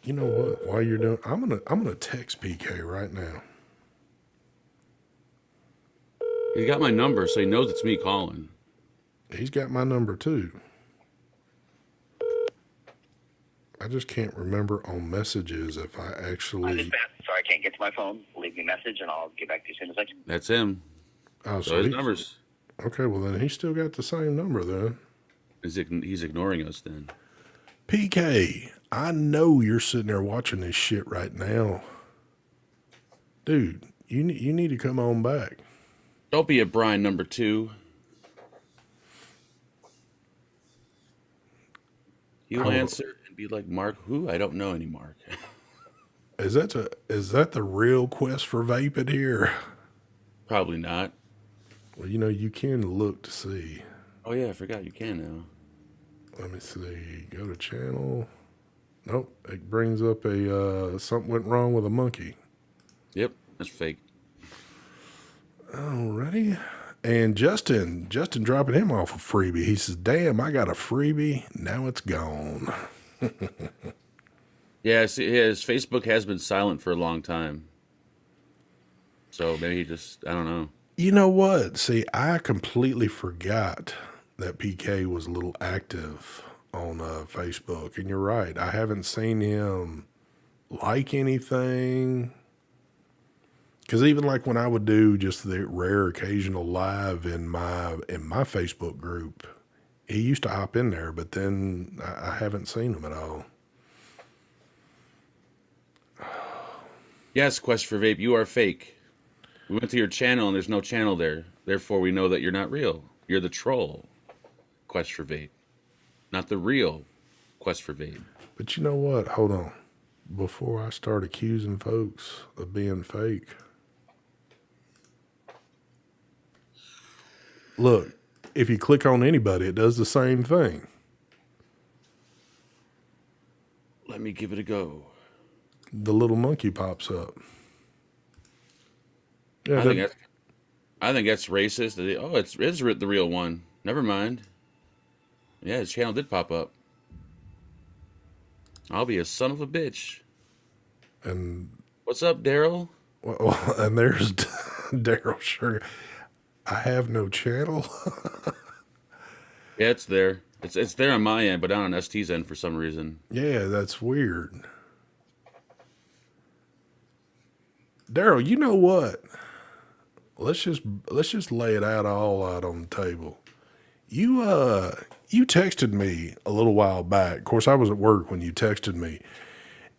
You know what? While you're doing, I'm gonna text PK right now. He got my number, so he knows it's me calling. He's got my number too. I just can't remember on messages if I I'm actually. just bad. Sorry, I can't get to my phone. Leave me a message, and I'll get back to you as soon as I can. That's him. Oh, So his he- numbers. Okay, well then he's still got the same number then. He's ignoring us then. PK, I know you're sitting there watching this shit right now, dude. You need to come on back. Don't be a Brian number 2. He'll Hold on. answer and be like, Mark, who? I don't know any Mark. Is that the real quest for vaping here? Probably not. Well, you can look to see. Oh, yeah, I forgot you can now. Let me see. Go to channel. Nope. It brings up a something went wrong with a monkey. Yep, that's fake. Alrighty. And Justin dropping him off a freebie. He says, "Damn, I got a freebie. Now it's gone." Yeah, see, his Facebook has been silent for a long time. So maybe he just, I don't know. You know what? See, I completely forgot that PK was a little active on Facebook. And you're right. I haven't seen him like anything. Because even like when I would do just the rare occasional live in my Facebook group, he used to hop in there, but then I haven't seen him at all. Yes, Quest for Vape, you are fake. We went to your channel and there's no channel there. Therefore, we know that you're not real. You're the troll, Quest for Vape. Not the real Quest for Vape. But you know what? Hold on. Before I start accusing folks of being fake, look, if you click on anybody, it does the same thing. Let me give it a go. The little monkey pops up. Yeah, I think that, that's I think that's racist. Oh, it's the real one. Never mind. Yeah, his channel did pop up. I'll be a son of a bitch. and What's up, Daryl? well, and there's Daryl Sugar. I have no channel. Yeah, it's there. It's there on my end, but not on ST's end for some reason. Yeah, that's weird. Daryl, you know what? Let's just let's just lay it out all out on the table. You texted me a little while back. Of course, I was at work when you texted me,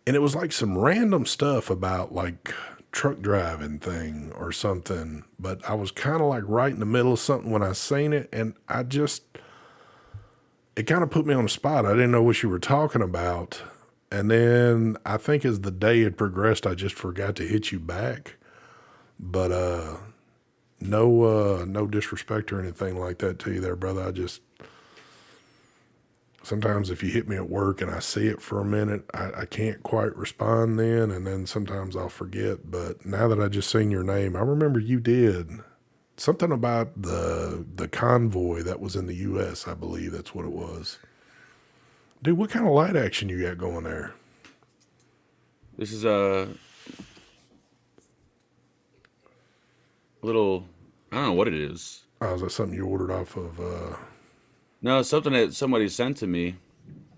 and it was like some random stuff about like truck driving thing or something. But I was kind of like right in the middle of something when I seen it, and it kind of put me on the spot. I didn't know what you were talking about. And then I think as the day had progressed, I just forgot to hit you back. But no disrespect or anything like that to you there, brother. I just sometimes if you hit me at work and I see it for a minute, I can't quite respond then, and then sometimes I'll forget. But now that I just seen your name, I remember you did something about the convoy that was in the U.S. I believe that's what it was. Dude, what kind of light action you got going there? This is a little. I don't know what it is. Oh, is that something you ordered off of? No, it's something that somebody sent to me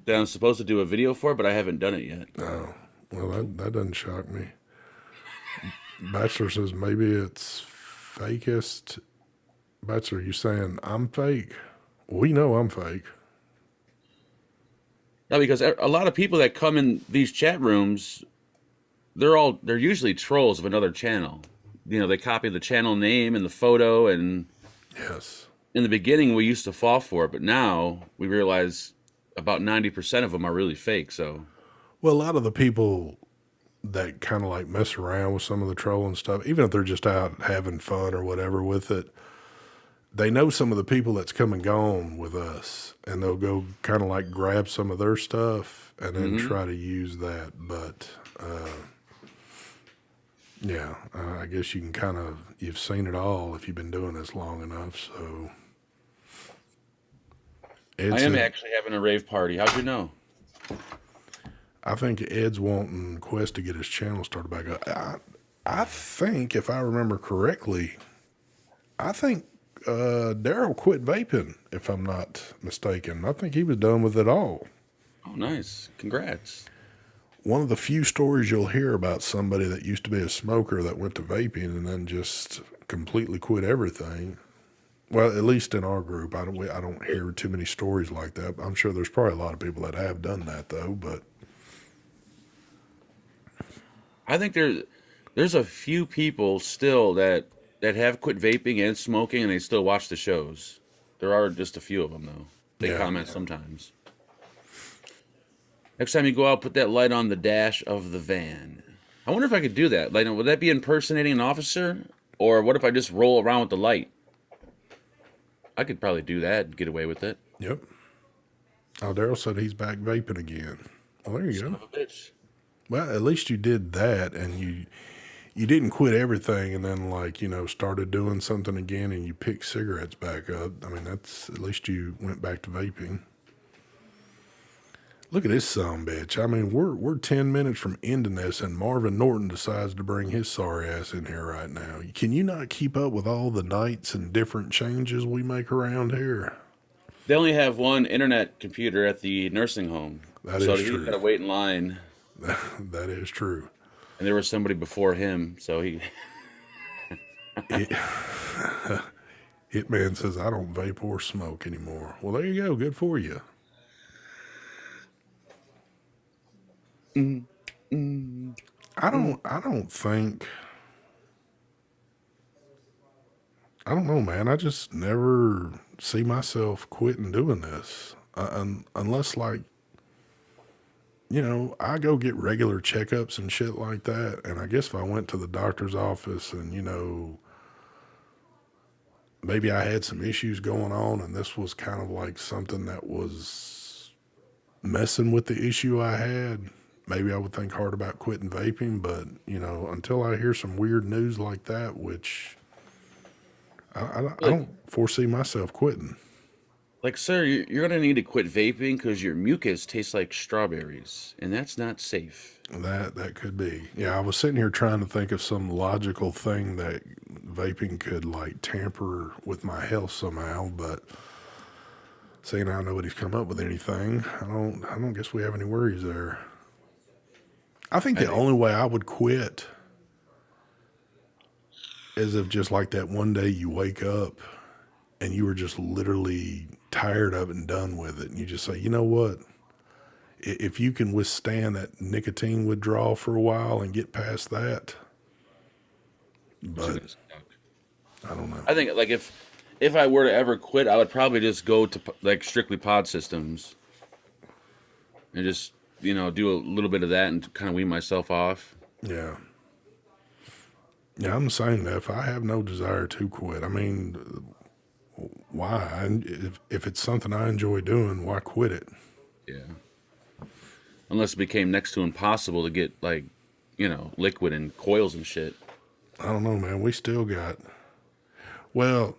that I'm supposed to do a video for, but I haven't done it yet. Oh, well, that doesn't shock me. Bachelor says maybe it's fakest. Bachelor, you saying I'm fake? We know I'm fake. No, because a lot of people that come in these chat rooms, they're usually trolls of another channel. You know, they copy the channel name and the photo, and Yes. in the beginning we used to fall for it, but now we realize about 90% of them are really fake. So Well, a lot of the people that kind of like mess around with some of the trolling stuff, even if they're just out having fun or whatever with it, they know some of the people that's come and gone with us, and they'll go kind of like grab some of their stuff and then try to use that. But yeah, I guess you can you've seen it all if you've been doing this long enough. So I am actually having a rave party. How'd you know? I think Ed's wanting Quest to get his channel started back up. I think, if I remember correctly, I think Daryl quit vaping, if I'm not mistaken. I think he was done with it all. Oh, nice. Congrats. One of the few stories you'll hear about somebody that used to be a smoker that went to vaping and then just completely quit everything. Well, at least in our group, I don't hear too many stories like that. I'm sure there's probably a lot of people that have done that though. But I think there's a few people still that have quit vaping and smoking, and they still watch the shows. There are just a few of them though. They comment sometimes. Next time you go out, put that light on the dash of the van. I wonder if I could do that. Like, would that be impersonating an officer, or what if I just roll around with the light? I could probably do that and get away with it. Yep. Oh, Daryl said he's back vaping again. Well, there you Son go. of a bitch. Well, at least you did that, and you didn't quit everything, and then started doing something again, and you picked cigarettes back up. I mean, that's at least you went back to vaping. Look at this sumbitch. I mean, we're 10 minutes from ending this, and Marvin Norton decides to bring his sorry ass in here right now. Can you not keep up with all the nights and different changes we make around here? They only have one internet computer at the nursing home. That so is he's true. got to wait in line. That is true. And there was somebody before him, so he... Hitman says, I don't vape or smoke anymore. Well, there you go. Good for you. I don't think... I don't know, man. I just never see myself quitting doing this. Unless, I go get regular checkups and shit like that. And I guess if I went to the doctor's office and, maybe I had some issues going on and this was kind of like something that was messing with the issue I had, maybe I would think hard about quitting vaping. But until I hear some weird news like that, which I Like, don't foresee myself quitting. like, sir, you're gonna need to quit vaping because your mucus tastes like strawberries, and that's not safe. That could be. Yeah, I was sitting here trying to think of some logical thing that vaping could like tamper with my health somehow, but seeing how nobody's come up with anything, I don't guess we have any worries there. I think I the think only way I would quit is if just like that one day you wake up and you were just literally tired of it and done with it, and you just say, you know what? If you can withstand that nicotine withdrawal for a while and get past that, it's but gonna suck. I don't know. I think like if I were to ever quit, I would probably just go to like strictly pod systems and just do a little bit of that and kind of wean myself off. Yeah. Yeah, I'm the same. If I have no desire to quit, I mean, why? If it's something I enjoy doing, why quit it? Yeah. Unless it became next to impossible to get like, liquid and coils and shit. I don't know, man. We still got, well,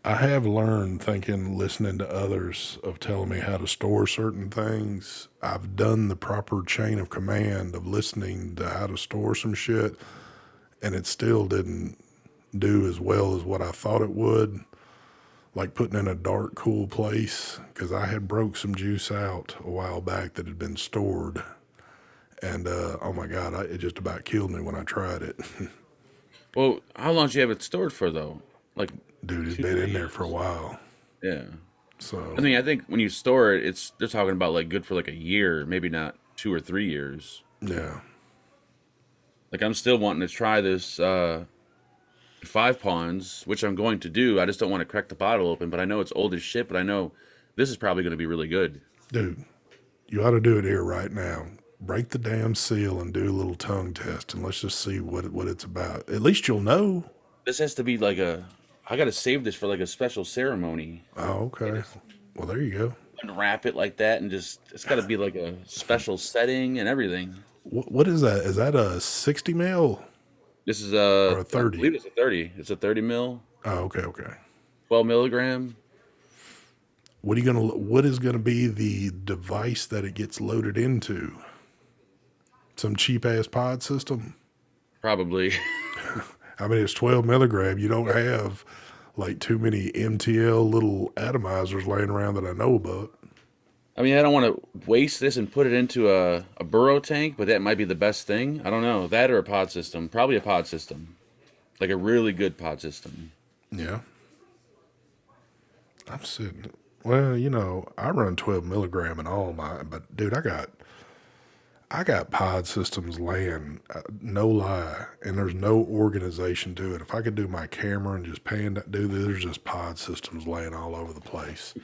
I have learned thinking, listening to others of telling me how to store certain things. I've done the proper chain of command of listening to how to store some shit, and it still didn't do as well as what I thought it would. Like putting in a dark, cool place, because I had broke some juice out a while back that had been stored, and oh my god, it just about killed me when I tried it. Well, how long do you have it stored for though? Like Dude, it's two, been three in there for a years? while. Yeah. I So mean, I think when you store it, they're talking about like good for like a year, maybe not 2 or 3 years. yeah, Like I'm still wanting to try this 5 pawns, which I'm going to do. I just don't want to crack the bottle open, but I know it's old as shit, but I know this is probably going to be really good. dude, you ought to do it here right now. Break the damn seal and do a little tongue test, and let's just see what it's about. At least you'll know. This has to be like I got to save this for like a special ceremony. Oh, okay. Well, there you go. Unwrap it like that and it's got to be like a special setting and everything. What is that? Is that a 60 mil This is or a I 30? believe it's a 30. It's a 30 mil, Oh, okay, okay. 12 milligram. What is gonna be the device that it gets loaded into? Some cheap ass pod system? Probably. I mean, it's 12 milligram. You don't have like too many MTL little atomizers laying around that I know about. I mean, I don't want to waste this and put it into a burrow tank, but that might be the best thing. I don't know. That or a pod system. Probably a pod system. Like a really good pod system. Yeah. I'm sitting. Well, I run 12 milligram in all my, but dude, I got pod systems laying, no lie, and there's no organization to it. If I could do my camera and just do this, there's just pod systems laying all over the place.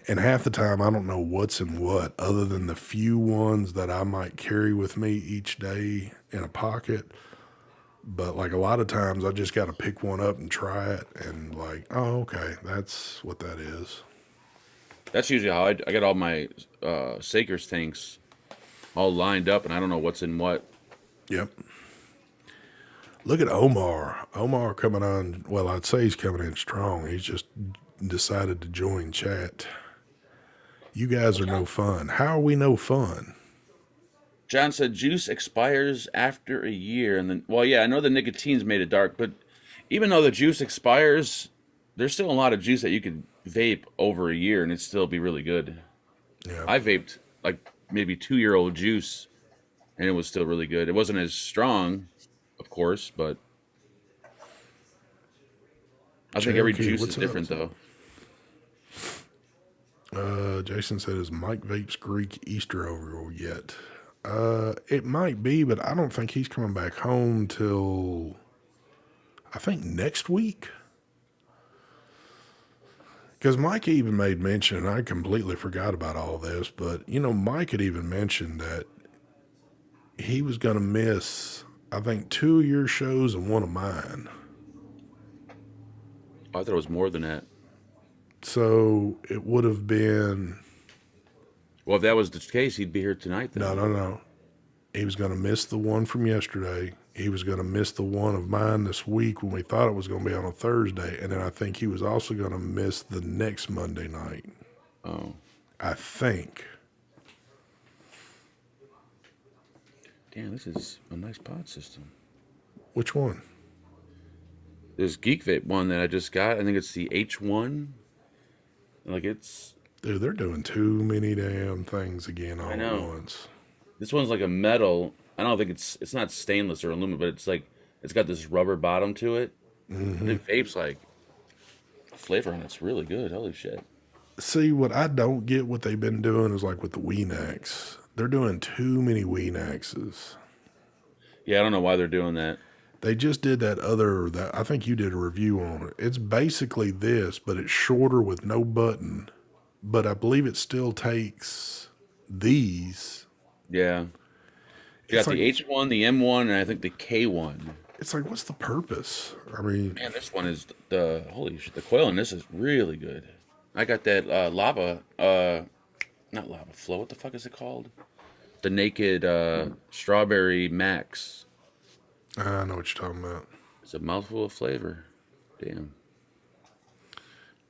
And half the time, I don't know what's in what, other than the few ones that I might carry with me each day in a pocket. But like a lot of times, I just got to pick one up and try it, and like, oh, okay, that's what that is. That's usually how I get all my Sakers tanks all lined up, and I don't know what's in what. Yep. Look at Omar. Omar coming on. Well, I'd say he's coming in strong. He's just decided to join chat. You guys are no fun. How are we no fun? John said juice expires after a year, and then well, yeah, I know the nicotine's made it dark, but even though the juice expires, there's still a lot of juice that you could vape over a year and it'd still be really good. Yeah. I vaped like maybe 2-year-old juice, and it was still really good. It wasn't as strong, of course, but I think every Cherokee, juice what's is different up? though. Jason said, is Mike Vape's Greek Easter over yet? It might be, but I don't think he's coming back home till, I think, next week. Because Mike even made mention, and I completely forgot about all this, but, Mike had even mentioned that he was going to miss, I think, 2 of your shows and one of mine. I thought it was more than that. So it would have been, Well, if that was the case, he'd be here tonight then. No. He was going to miss the one from yesterday. He was going to miss the one of mine this week when we thought it was going to be on a Thursday. And then I think he was also going to miss the next Monday night. Oh. I think. Damn, this is a nice pod system. Which one? There's Geek Vape one that I just got. I think it's the H1. Like it's... Dude, they're doing too many damn things again all I at know. once. This one's like a metal. I don't think it's not stainless or aluminum, but it's like it's got this rubber bottom to it. And it vapes like flavor on it's really good. Holy shit. See, what I don't get what they've been doing is like with the Weenax. They're doing too many Weenaxes. Yeah, I don't know why they're doing that. They just did that I think you did a review on it. It's basically this, but it's shorter with no button. But I believe it still takes these. Yeah. You got It's the H1, the M1, and I think the K1. It's like, what's the purpose? I mean, Man, this one is holy shit. The coil in this is really good. I got that lava, not lava flow. What the fuck is it called? The naked strawberry max. I know what you're talking about. It's a mouthful of flavor. Damn.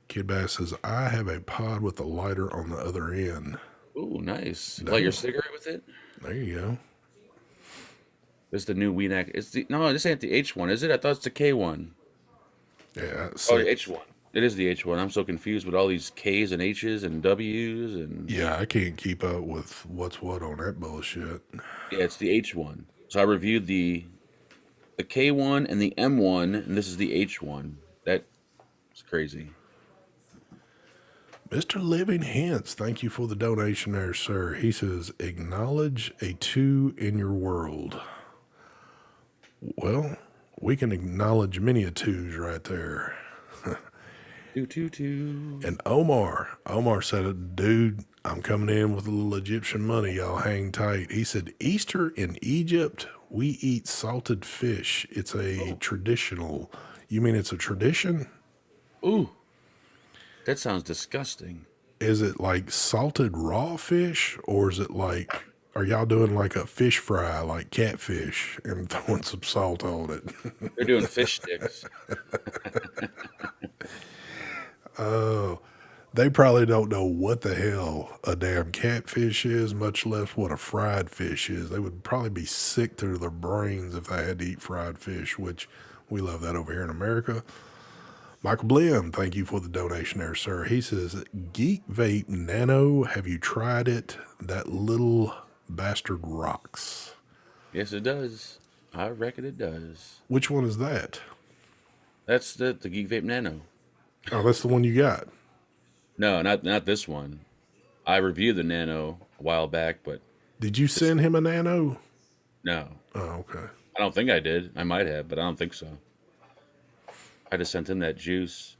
Kid Bass says, I have a pod with a lighter on the other end. Ooh, nice. Light your cigarette with it? There you go. This is the new Weenac. No, this ain't the H1, is it? I thought it's the K1. Yeah. Oh, the H1. It is the H1. I'm so confused with all these K's and H's and W's and... Yeah, I can't keep up with what's what on that bullshit. Yeah, it's the H1. So I reviewed the K1 and the M1, and this is the H1. That's crazy. Mr. Living Hints, thank you for the donation there, sir. He says, acknowledge a 2 in your world. Well, we can acknowledge many a 2s right there. 222. And Omar said, dude, I'm coming in with a little Egyptian money. Y'all hang tight. He said, Easter in Egypt, we eat salted fish. It's a traditional. You mean it's a tradition? Ooh, that sounds disgusting. Is it like salted raw fish, or is it like, are y'all doing like a fish fry, like catfish, and throwing some salt on it? They're doing fish sticks. Oh, they probably don't know what the hell a damn catfish is, much less what a fried fish is. They would probably be sick to their brains if they had to eat fried fish, which we love that over here in America. Michael Blim, thank you for the donation there, sir. He says, Geek Vape Nano, have you tried it? That little bastard rocks. Yes, it does. I reckon it does. Which one is that? That's the Geek Vape Nano. Oh, that's the one you got. No, not this one. I reviewed the Nano a while back, but Did you send him a Nano? no. Oh, okay. I don't think I did. I might have, but I don't think so. I just sent him that juice.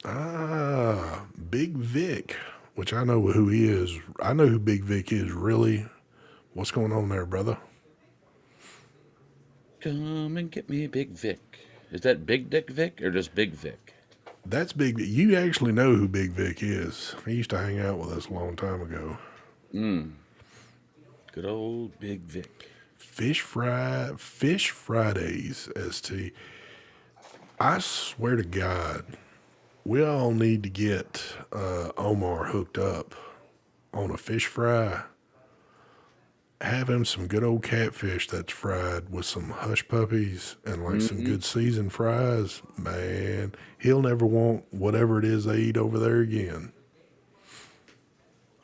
Ah, Big Vic, which I know who he is. I know who Big Vic is, really. What's going on there, brother? Come and get me Big Vic. Is that Big Dick Vic or just Big Vic? That's Big Vic. You actually know who Big Vic is. He used to hang out with us a long time ago. Good old Big Vic. Fish Fridays, ST. I swear to God, we all need to get Omar hooked up on a fish fry. Have him some good old catfish that's fried with some hush puppies and like some good seasoned fries. Man, he'll never want whatever it is they eat over there again.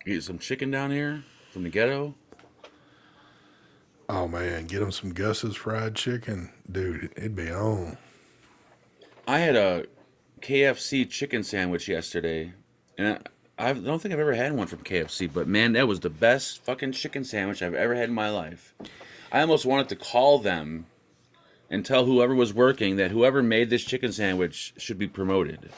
Get some chicken down here from the ghetto. Oh man, get him some Gus's fried chicken. Dude, it'd be on. I had a KFC chicken sandwich yesterday, and I don't think I've ever had one from KFC, but man, that was the best fucking chicken sandwich I've ever had in my life. I almost wanted to call them and tell whoever was working that whoever made this chicken sandwich should be promoted.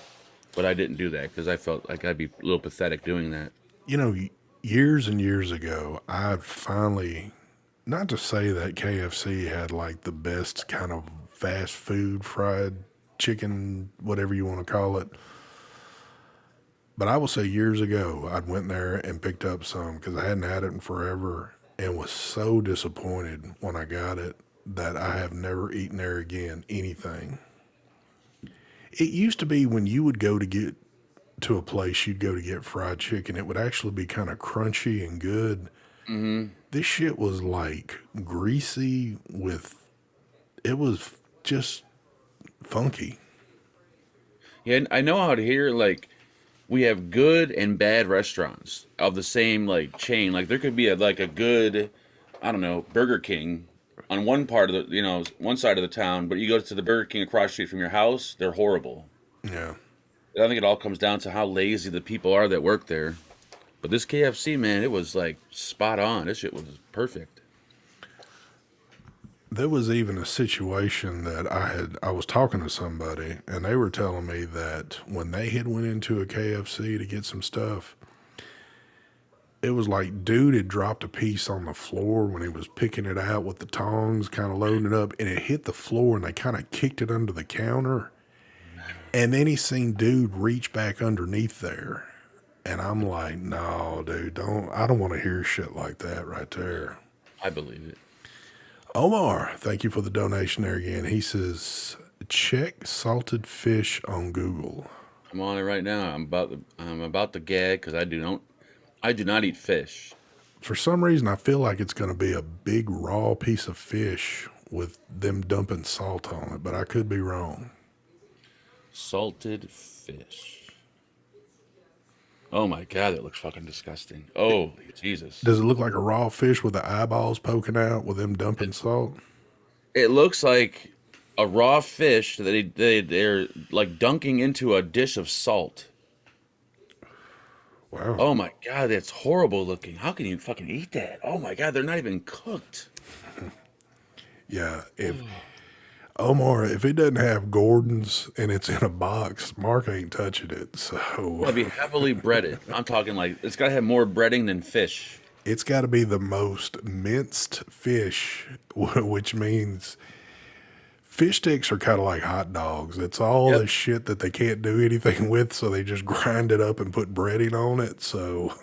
But I didn't do that because I felt like I'd be a little pathetic doing that. You know, years and years ago, I finally, not to say that KFC had like the best kind of fast food fried chicken, whatever you want to call it. But I will say years ago, I went there and picked up some because I hadn't had it in forever and was so disappointed when I got it that I have never eaten there again anything. It used to be when you would go to get to a place, you'd go to get fried chicken, it would actually be kind of crunchy and good. Mm-hmm. This shit was like greasy with, it was just funky. Yeah, I know how to hear like we have good and bad restaurants of the same like chain. Like there could be like a good, I don't know, Burger King on one part of the one side of the town, but you go to the Burger King across the street from your house, they're horrible. Yeah. I think it all comes down to how lazy the people are that work there. But this KFC, man, it was like spot on. This shit was perfect. There was even a situation that I was talking to somebody and they were telling me that when they had went into a KFC to get some stuff, it was like dude had dropped a piece on the floor when he was picking it out with the tongs, kind of loading it up, and it hit the floor and they kind of kicked it under the counter. And then he seen dude reach back underneath there. And I'm like, no, dude, I don't want to hear shit like that right there. I believe it. Omar, thank you for the donation there again. He says, check salted fish on Google. I'm on it right now. I'm about to gag because I do not eat fish. For some reason, I feel like it's going to be a big raw piece of fish with them dumping salt on it, but I could be wrong. Salted fish. Oh my god, that looks fucking disgusting. Oh, Jesus. Does it look like a raw fish with the eyeballs poking out with them dumping salt? It looks like a raw fish that they're like dunking into a dish of salt. Wow. Oh my god, that's horrible looking. How can you fucking eat that? Oh my god, they're not even cooked. Yeah, Omar, if it doesn't have Gordon's and it's in a box, Mark ain't touching it. So It'll be heavily breaded. I'm talking like it's gotta have more breading than fish. it's got to be the most minced fish, which means fish sticks are kind of like hot dogs. It's all Yep. this shit that they can't do anything with, so they just grind it up and put breading on it. So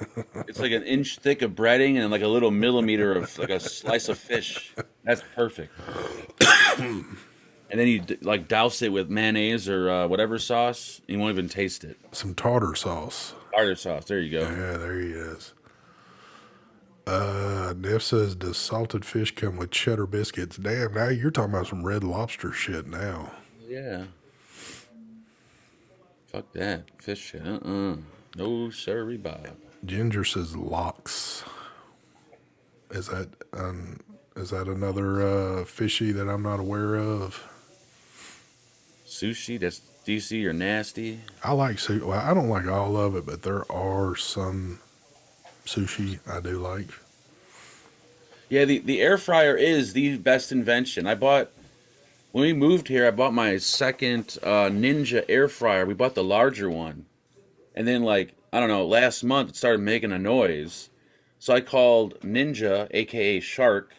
It's like an inch thick of breading and like a little millimeter of like a slice of fish. That's perfect. And then you like douse it with mayonnaise or whatever sauce. You won't even taste it. some tartar sauce. Tartar sauce. There you go. Yeah, there he is. Neff says, does salted fish come with cheddar biscuits? Damn, now you're talking about some Red Lobster shit now. Yeah. Fuck that. Fish shit. No sirree, Bob. Ginger says lox. Is that another fishy that I'm not aware of? Sushi, that's DC or nasty. I like sushi. Well, I don't like all of it, but there are some sushi I do like. Yeah, the air fryer is the best invention. When we moved here, I bought my second Ninja air fryer. We bought the larger one. And then, like, I don't know, last month it started making a noise. So I called Ninja, aka Shark,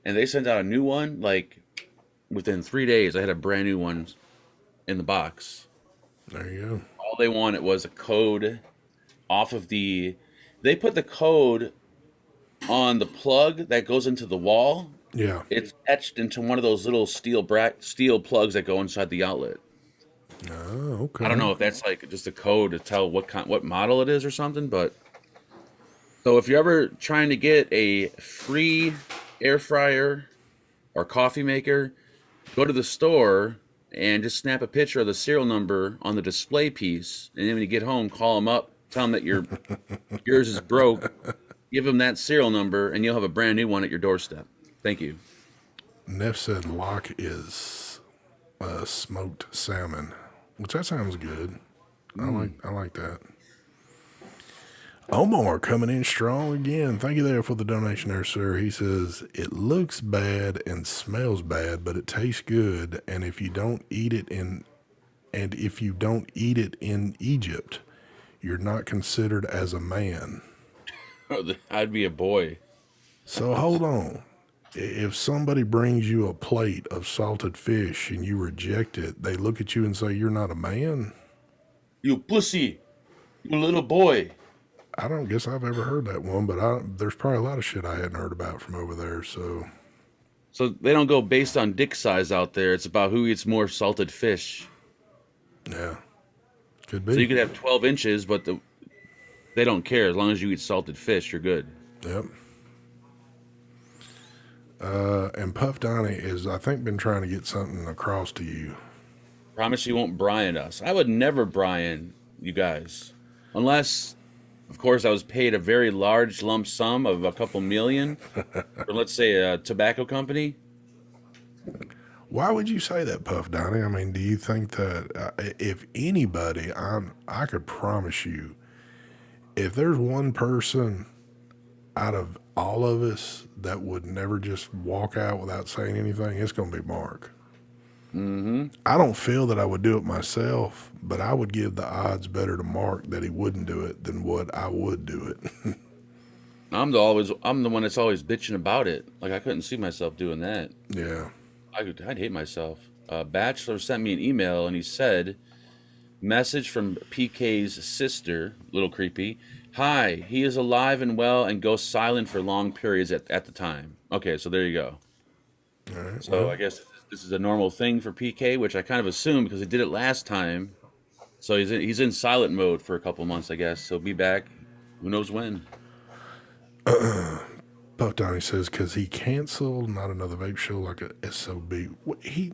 and they sent out a new one. Like, within 3 days, I had a brand new one in the box. There you go. All they wanted was a code off of they put the code on the plug that goes into the wall. Yeah. It's etched into one of those little steel plugs that go inside the outlet. Oh, okay. I don't know if that's like just a code to tell what model it is or something, but so if you're ever trying to get a free air fryer or coffee maker, go to the store and just snap a picture of the serial number on the display piece, and then when you get home, call them up, tell them that yours is broke, give them that serial number, and you'll have a brand new one at your doorstep. Thank you. Neff said lock is smoked salmon, which that sounds good. I like that. Omar coming in strong again. Thank you there for the donation there, sir. He says, it looks bad and smells bad, but it tastes good. And if you don't eat it in Egypt, you're not considered as a man. I'd be a boy. So hold on. If somebody brings you a plate of salted fish and you reject it, they look at you and say, you're not a man? You pussy. You little boy. I don't guess I've ever heard that one, but there's probably a lot of shit I hadn't heard about from over there. So So they don't go based on dick size out there. It's about who eats more salted fish. yeah, could So you be. could have 12 inches, but they don't care. As long as you eat salted fish, you're good. Yep. And Puff Donnie is, I think, been trying to get something across to you. Promise you won't Brian us. I would never Brian you guys. Unless, of course, I was paid a very large lump sum of a couple million for, let's say, a tobacco company. Why would you say that, Puff Donnie? I mean, do you think that if anybody, I could promise you, if there's one person out of all of us that would never just walk out without saying anything, it's going to be Mark. I don't feel that I would do it myself, but I would give the odds better to Mark that he wouldn't do it than what I would do it. I'm the one that's always bitching about it. Like I couldn't see myself doing that. Yeah. I'd hate myself. Bachelor sent me an email and he said, message from PK's sister, little creepy. Hi, he is alive and well and goes silent for long periods at the time. Okay, so there you go. All right. So Well, I guess this is a normal thing for PK, which I kind of assumed because he did it last time. So he's in silent mode for a couple months, I guess. He'll be back. Who knows when? Puff Donnie says because he canceled not another vape show like a SOB. He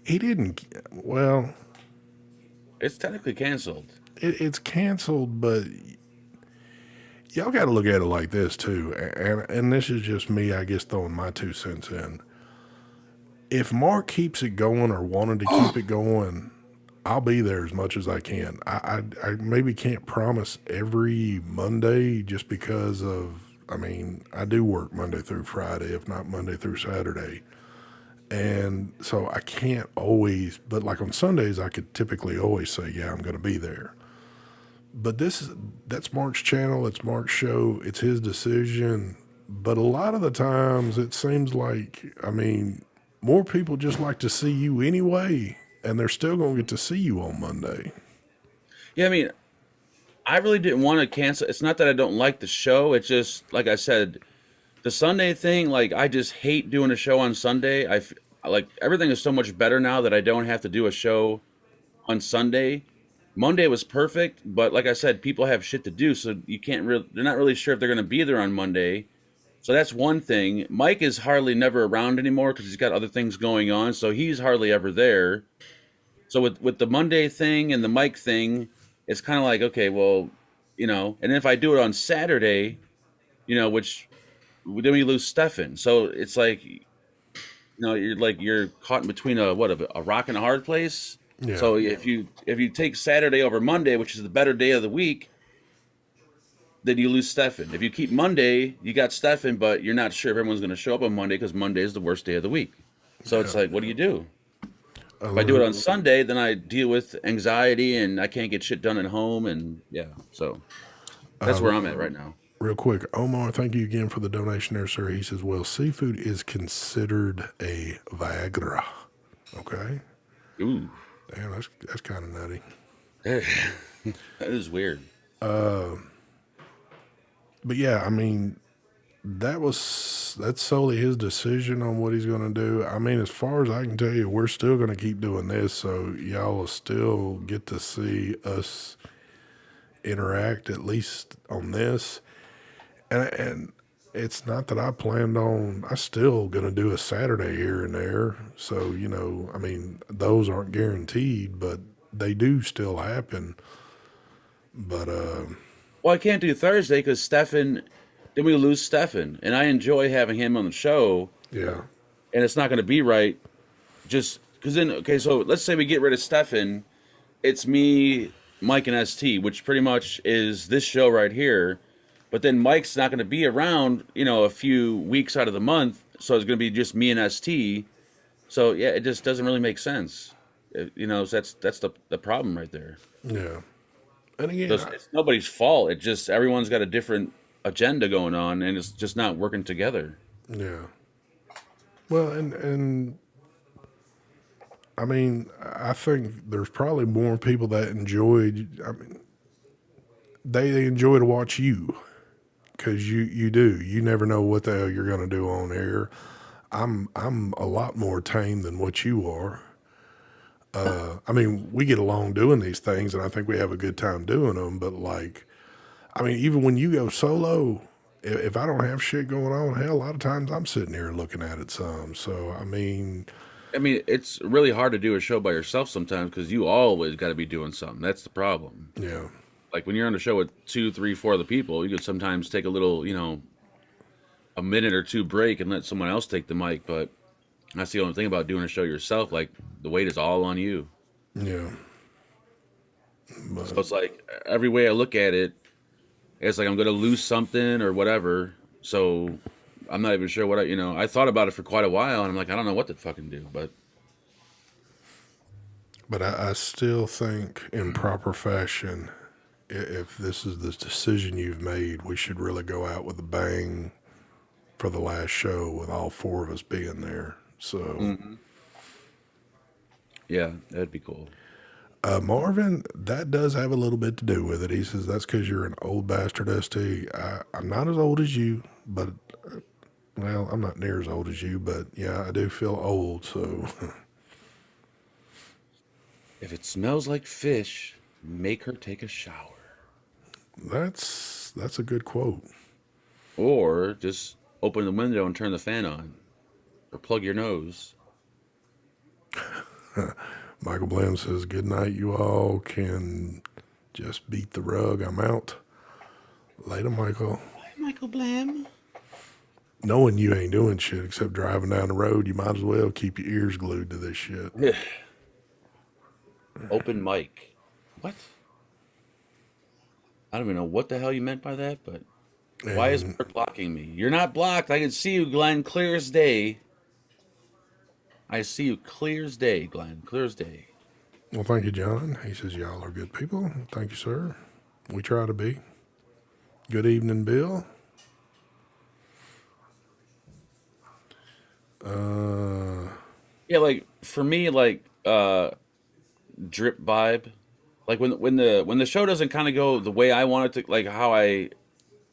didn't. Well, It's technically canceled. it's canceled, but y'all got to look at it like this too. And this is just me, I guess, throwing my 2 cents in. If Mark keeps it going or wanted to keep it going, I'll be there as much as I can. I maybe can't promise every Monday just because of, I mean, I do work Monday through Friday, if not Monday through Saturday. And so I can't always, but like on Sundays, I could typically always say, yeah, I'm going to be there. But that's Mark's channel. It's Mark's show. It's his decision. But a lot of the times it seems like, I mean, more people just like to see you anyway, and they're still going to get to see you on Monday. Yeah, I mean, I really didn't want to cancel. It's not that I don't like the show. It's just, like I said, the Sunday thing, like, I just hate doing a show on Sunday. Like, everything is so much better now that I don't have to do a show on Sunday. Monday was perfect, but like I said, people have shit to do, so you can't really, they're not really sure if they're going to be there on Monday. So that's one thing. Mike is hardly never around anymore because he's got other things going on, so he's hardly ever there. So with the Monday thing and the Mike thing, it's kind of like, okay, well, and if I do it on Saturday, which then we lose Stefan. So it's like, you're caught in between a rock and a hard place. Yeah. So if you take Saturday over Monday, which is the better day of the week, then you lose Stefan. If you keep Monday, you got Stefan, but you're not sure if everyone's going to show up on Monday because Monday is the worst day of the week. So it's like, what do you do? If I do it on Sunday, then I deal with anxiety and I can't get shit done at home. And yeah, so that's where I'm at right now. Real quick, Omar, thank you again for the donation there, sir. He says, well, seafood is considered a Viagra. Okay. Ooh, Damn, that's kind of nutty. that is weird. But yeah, I mean, that's solely his decision on what he's going to do. I mean, as far as I can tell you, we're still going to keep doing this, so y'all will still get to see us interact, at least on this. And it's not that I still going to do a Saturday here and there. So, I mean, those aren't guaranteed, but they do still happen. But, Well, I can't do Thursday because Stefan, then we lose Stefan. And I enjoy having him on the show. yeah, And it's not going to be right just because then, okay, so let's say we get rid of Stefan. It's me, Mike, and ST, which pretty much is this show right here. But then Mike's not going to be around, a few weeks out of the month. So it's going to be just me and ST. So, yeah, it just doesn't really make sense. So that's the problem right there. yeah. And again, It's nobody's fault. It just everyone's got a different agenda going on, and it's just not working together. yeah. Well, and I mean, I think there's probably more people that enjoyed. I mean, they enjoy to watch you because you do. You never know what the hell you're going to do on air. I'm a lot more tame than what you are. I mean, we get along doing these things, and I think we have a good time doing them. But like, I mean, even when you go solo, if I don't have shit going on, hell, a lot of times I'm sitting here looking at it some. So I mean, it's really hard to do a show by yourself sometimes because you always got to be doing something. That's the problem. yeah, Like when you're on a show with 2, 3, 4 other people, you could sometimes take a little, a minute or two break and let someone else take the mic. But that's the only thing about doing a show yourself. Like the weight is all on you. yeah. So But it's like every way I look at it, it's like I'm going to lose something or whatever. So I'm not even sure what I thought about it for quite a while, and I'm like, I don't know what to fucking do. But I still think in proper fashion, if this is the decision you've made, we should really go out with a bang for the last show with all four of us being there. So, yeah, that'd be cool. Marvin, that does have a little bit to do with it. He says that's because you're an old bastard, ST. I'm not as old as you, but, well, I'm not near as old as you, but yeah, I do feel old. So, If it smells like fish, make her take a shower. that's a good quote. Or just open the window and turn the fan on. Or plug your nose. Michael Blam says, good night, you all can just beat the rug. I'm out. Later, Michael. Michael Blam. Knowing you ain't doing shit except driving down the road, you might as well keep your ears glued to this shit. Open mic. What? I don't even know what the hell you meant by that, but why is Bert blocking me? You're not blocked. I can see you, Glenn, clear as day. I see you clear as day, Glenn. Clear as day. Well, thank you, John. He says, y'all are good people. Thank you, sir. We try to be. Good evening, Bill. Yeah, like for me, like drip vibe. Like when the show doesn't kind of go the way I want it to, like how I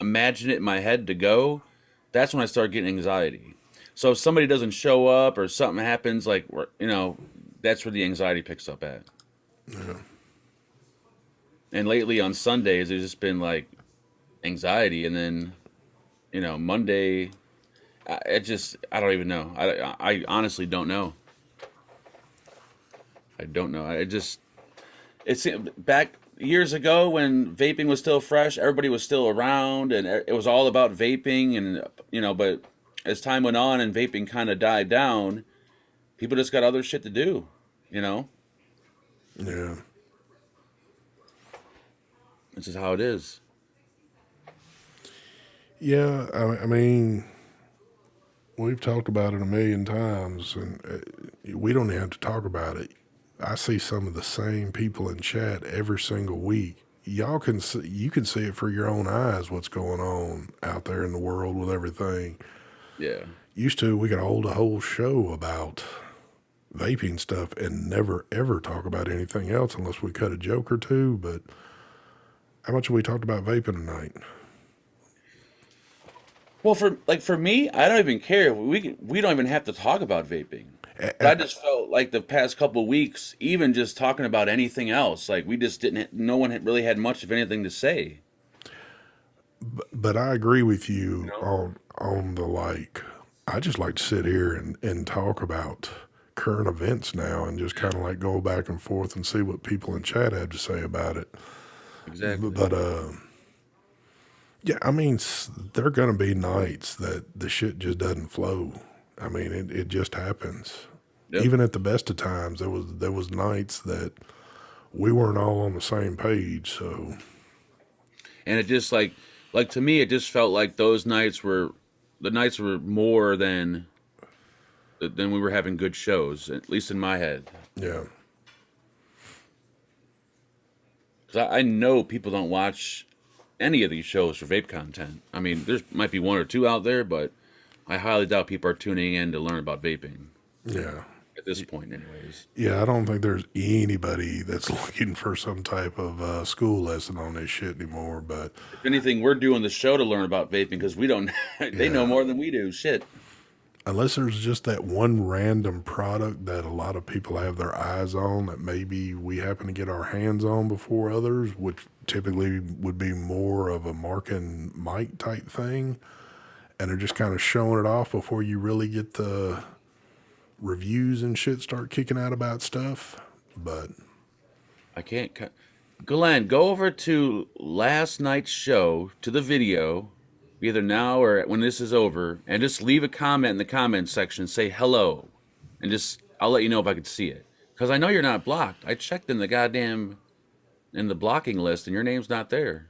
imagine it in my head to go, that's when I start getting anxiety. So if somebody doesn't show up or something happens, like that's where the anxiety picks up at. Yeah. And lately on Sundays, there's just been like anxiety, and then Monday, I don't even know. I honestly don't know. I don't know. It's back years ago when vaping was still fresh. Everybody was still around, and it was all about vaping, and but as time went on and vaping kind of died down, people just got other shit to do, Yeah. This is how it is. Yeah. I mean, we've talked about it a million times, and we don't even have to talk about it. I see some of the same people in chat every single week. Y'all can see, you can see it for your own eyes what's going on out there in the world with everything. Yeah. Used to, we could hold a whole show about vaping stuff and never ever talk about anything else unless we cut a joke or two. But how much have we talked about vaping tonight? Well, for me, I don't even care. We don't even have to talk about vaping. I just felt like the past couple of weeks, even just talking about anything else, like we just didn't. No one had really had much of anything to say. But I agree with You you know? on the like. I just like to sit here and talk about current events now and just kind of like go back and forth and see what people in chat have to say about it. Exactly. But yeah, I mean, there are gonna be nights that the shit just doesn't flow. I mean, it just happens. Yep. Even at the best of times, there was nights that we weren't all on the same page. So And it just like to me, it just felt like those nights were the nights were more than we were having good shows, at least in my head. yeah, 'Cause I know people don't watch any of these shows for vape content. I mean, there might be one or two out there, but I highly doubt people are tuning in to learn about vaping. yeah. at this point, anyways. Yeah, I don't think there's anybody that's looking for some type of school lesson on this shit anymore. But If anything, we're doing the show to learn about vaping because we don't. They know yeah, more than we do. Shit. unless there's just that one random product that a lot of people have their eyes on that maybe we happen to get our hands on before others, which typically would be more of a Mark and Mike type thing, and they're just kind of showing it off before you really get the reviews and shit start kicking out about stuff. But I can't. Glenn, go over to last night's show to the video, either now or when this is over, and just leave a comment in the comment section. Say hello, and just I'll let you know if I could see it. Because I know you're not blocked. I checked in the blocking list, and your name's not there.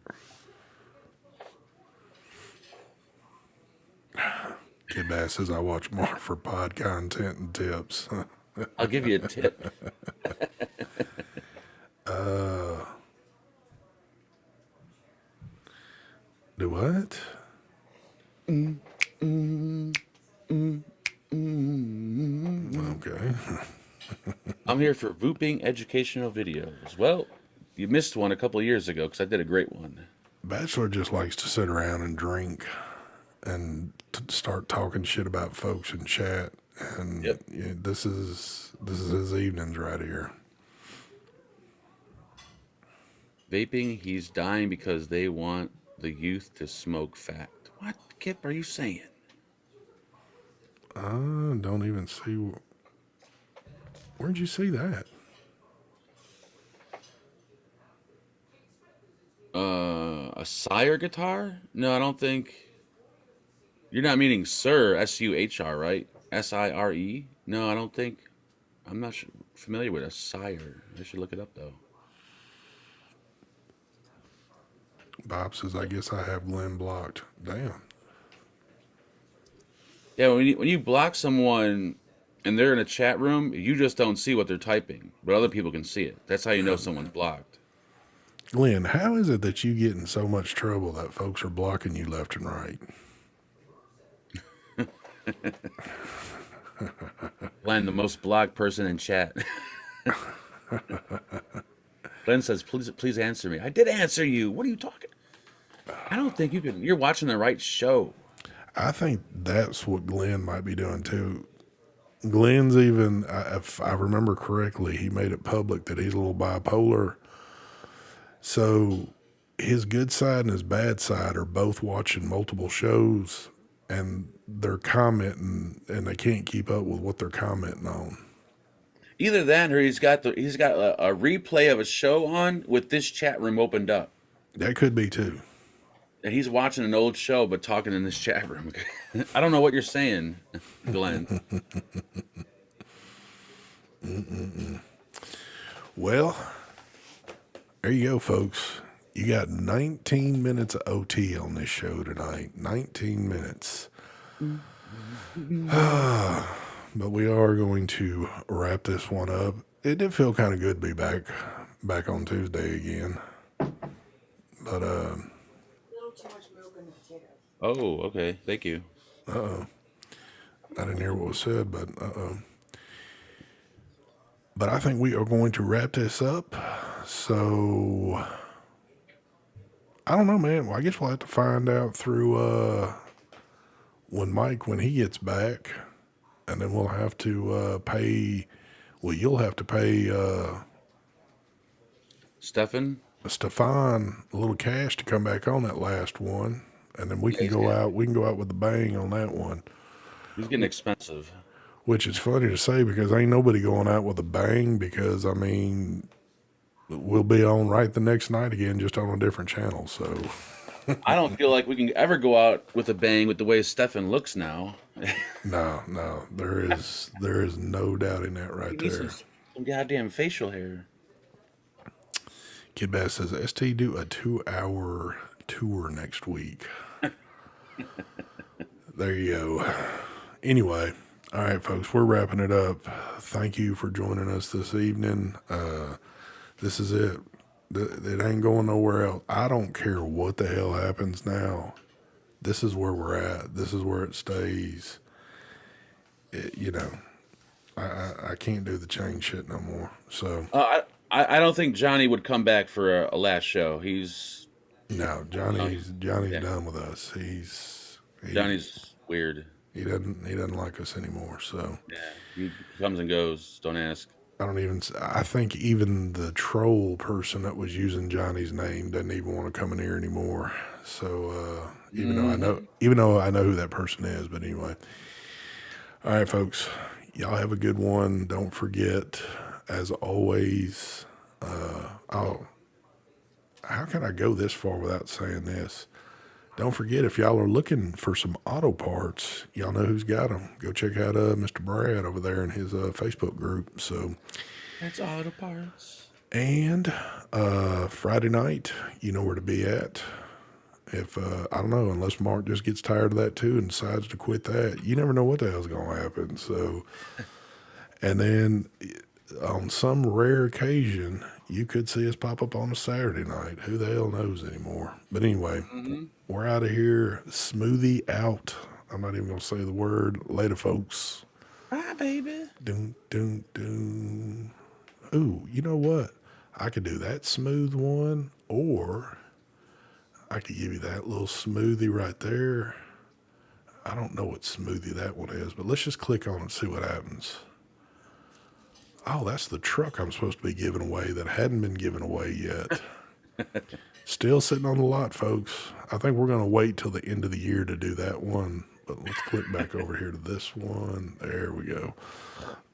Kid Bass says I watch more for pod content and tips. I'll give you a tip. Do what? Okay. I'm here for Vooping educational videos. Well, you missed one a couple of years ago because I did a great one. Bachelor just likes to sit around and drink and start talking shit about folks in chat. And Yep. yeah, this is his evenings right here. Vaping, he's dying because they want the youth to smoke fat. What, Kip, are you saying? I don't even see. Where'd you see that? A Sire guitar? No, I don't think. You're not meaning Sir, S-U-H-R, right? S-I-R-E? No, I don't think. I'm not familiar with a Sire. I should look it up, though. Bob says, I guess I have Glenn blocked. Damn. Yeah, when you block someone and they're in a chat room, you just don't see what they're typing, but other people can see it. That's how you know someone's blocked. Glenn, how is it that you get in so much trouble that folks are blocking you left and right? Glenn, the most blocked person in chat. Glenn says, please answer me. I did answer you. What are you talking? I don't think you can. You're watching the right show. I think that's what Glenn might be doing too. Glenn's even, if I remember correctly, he made it public that he's a little bipolar. So his good side and his bad side are both watching multiple shows, and they're commenting, and they can't keep up with what they're commenting on. Either that, or he's got a replay of a show on with this chat room opened up, That could be too. and he's watching an old show but talking in this chat room. I don't know what you're saying, Glenn. Well, there you go, folks. You got 19 minutes of OT on this show tonight. 19 minutes. But we are going to wrap this one up. It did feel kind of good to be back on Tuesday again. But A little too much milk in the potatoes. Oh, okay. Thank you. I didn't hear what was said, but But I think we are going to wrap this up. So I don't know, man. Well, I guess we'll have to find out through when he gets back, and then we'll have to pay. Well, you'll have to pay Stefan? Stefan a little cash to come back on that last one, and then we can go out. We can go out with a bang on that one. He's getting expensive. Which is funny to say because ain't nobody going out with a bang, because I mean we'll be on right the next night again, just on a different channel. So I don't feel like we can ever go out with a bang with the way Stefan looks now. no, there is no doubting that right He needs there. some goddamn facial hair. Kid Bass says ST do a 2-hour tour next week. There you go. Anyway, all right, folks, we're wrapping it up. Thank you for joining us this evening. This is it. It ain't going nowhere else. I don't care what the hell happens now. This is where we're at. This is where it stays. I I can't do the chain shit no more. So I don't think Johnny would come back for a last show. He's no, Johnny's yeah. done with us. Johnny's weird. He doesn't like us anymore. So Yeah, he comes and goes. Don't ask. I think even the troll person that was using Johnny's name doesn't even want to come in here anymore. So even though I know who that person is, but anyway. All right, folks, y'all have a good one. Don't forget, as always, how can I go this far without saying this? Don't forget, if y'all are looking for some auto parts, y'all know who's got them. Go check out Mr. Brad over there in his Facebook group. So, That's auto parts. and Friday night, you know where to be at. If I don't know, unless Mark just gets tired of that too and decides to quit that, you never know what the hell's going to happen. So, and then on some rare occasion, you could see us pop up on a Saturday night. Who the hell knows anymore? But anyway, we're out of here. Smoothie out. I'm not even going to say the word. Later, folks. Bye, baby. Doom, doom, doom. Ooh, you know what? I could do that smooth one, or I could give you that little smoothie right there. I don't know what smoothie that one is, but let's just click on it and see what happens. Oh, that's the truck I'm supposed to be giving away that hadn't been given away yet. Still sitting on the lot, folks. I think we're going to wait till the end of the year to do that one. But let's click back over here to this one. There we go.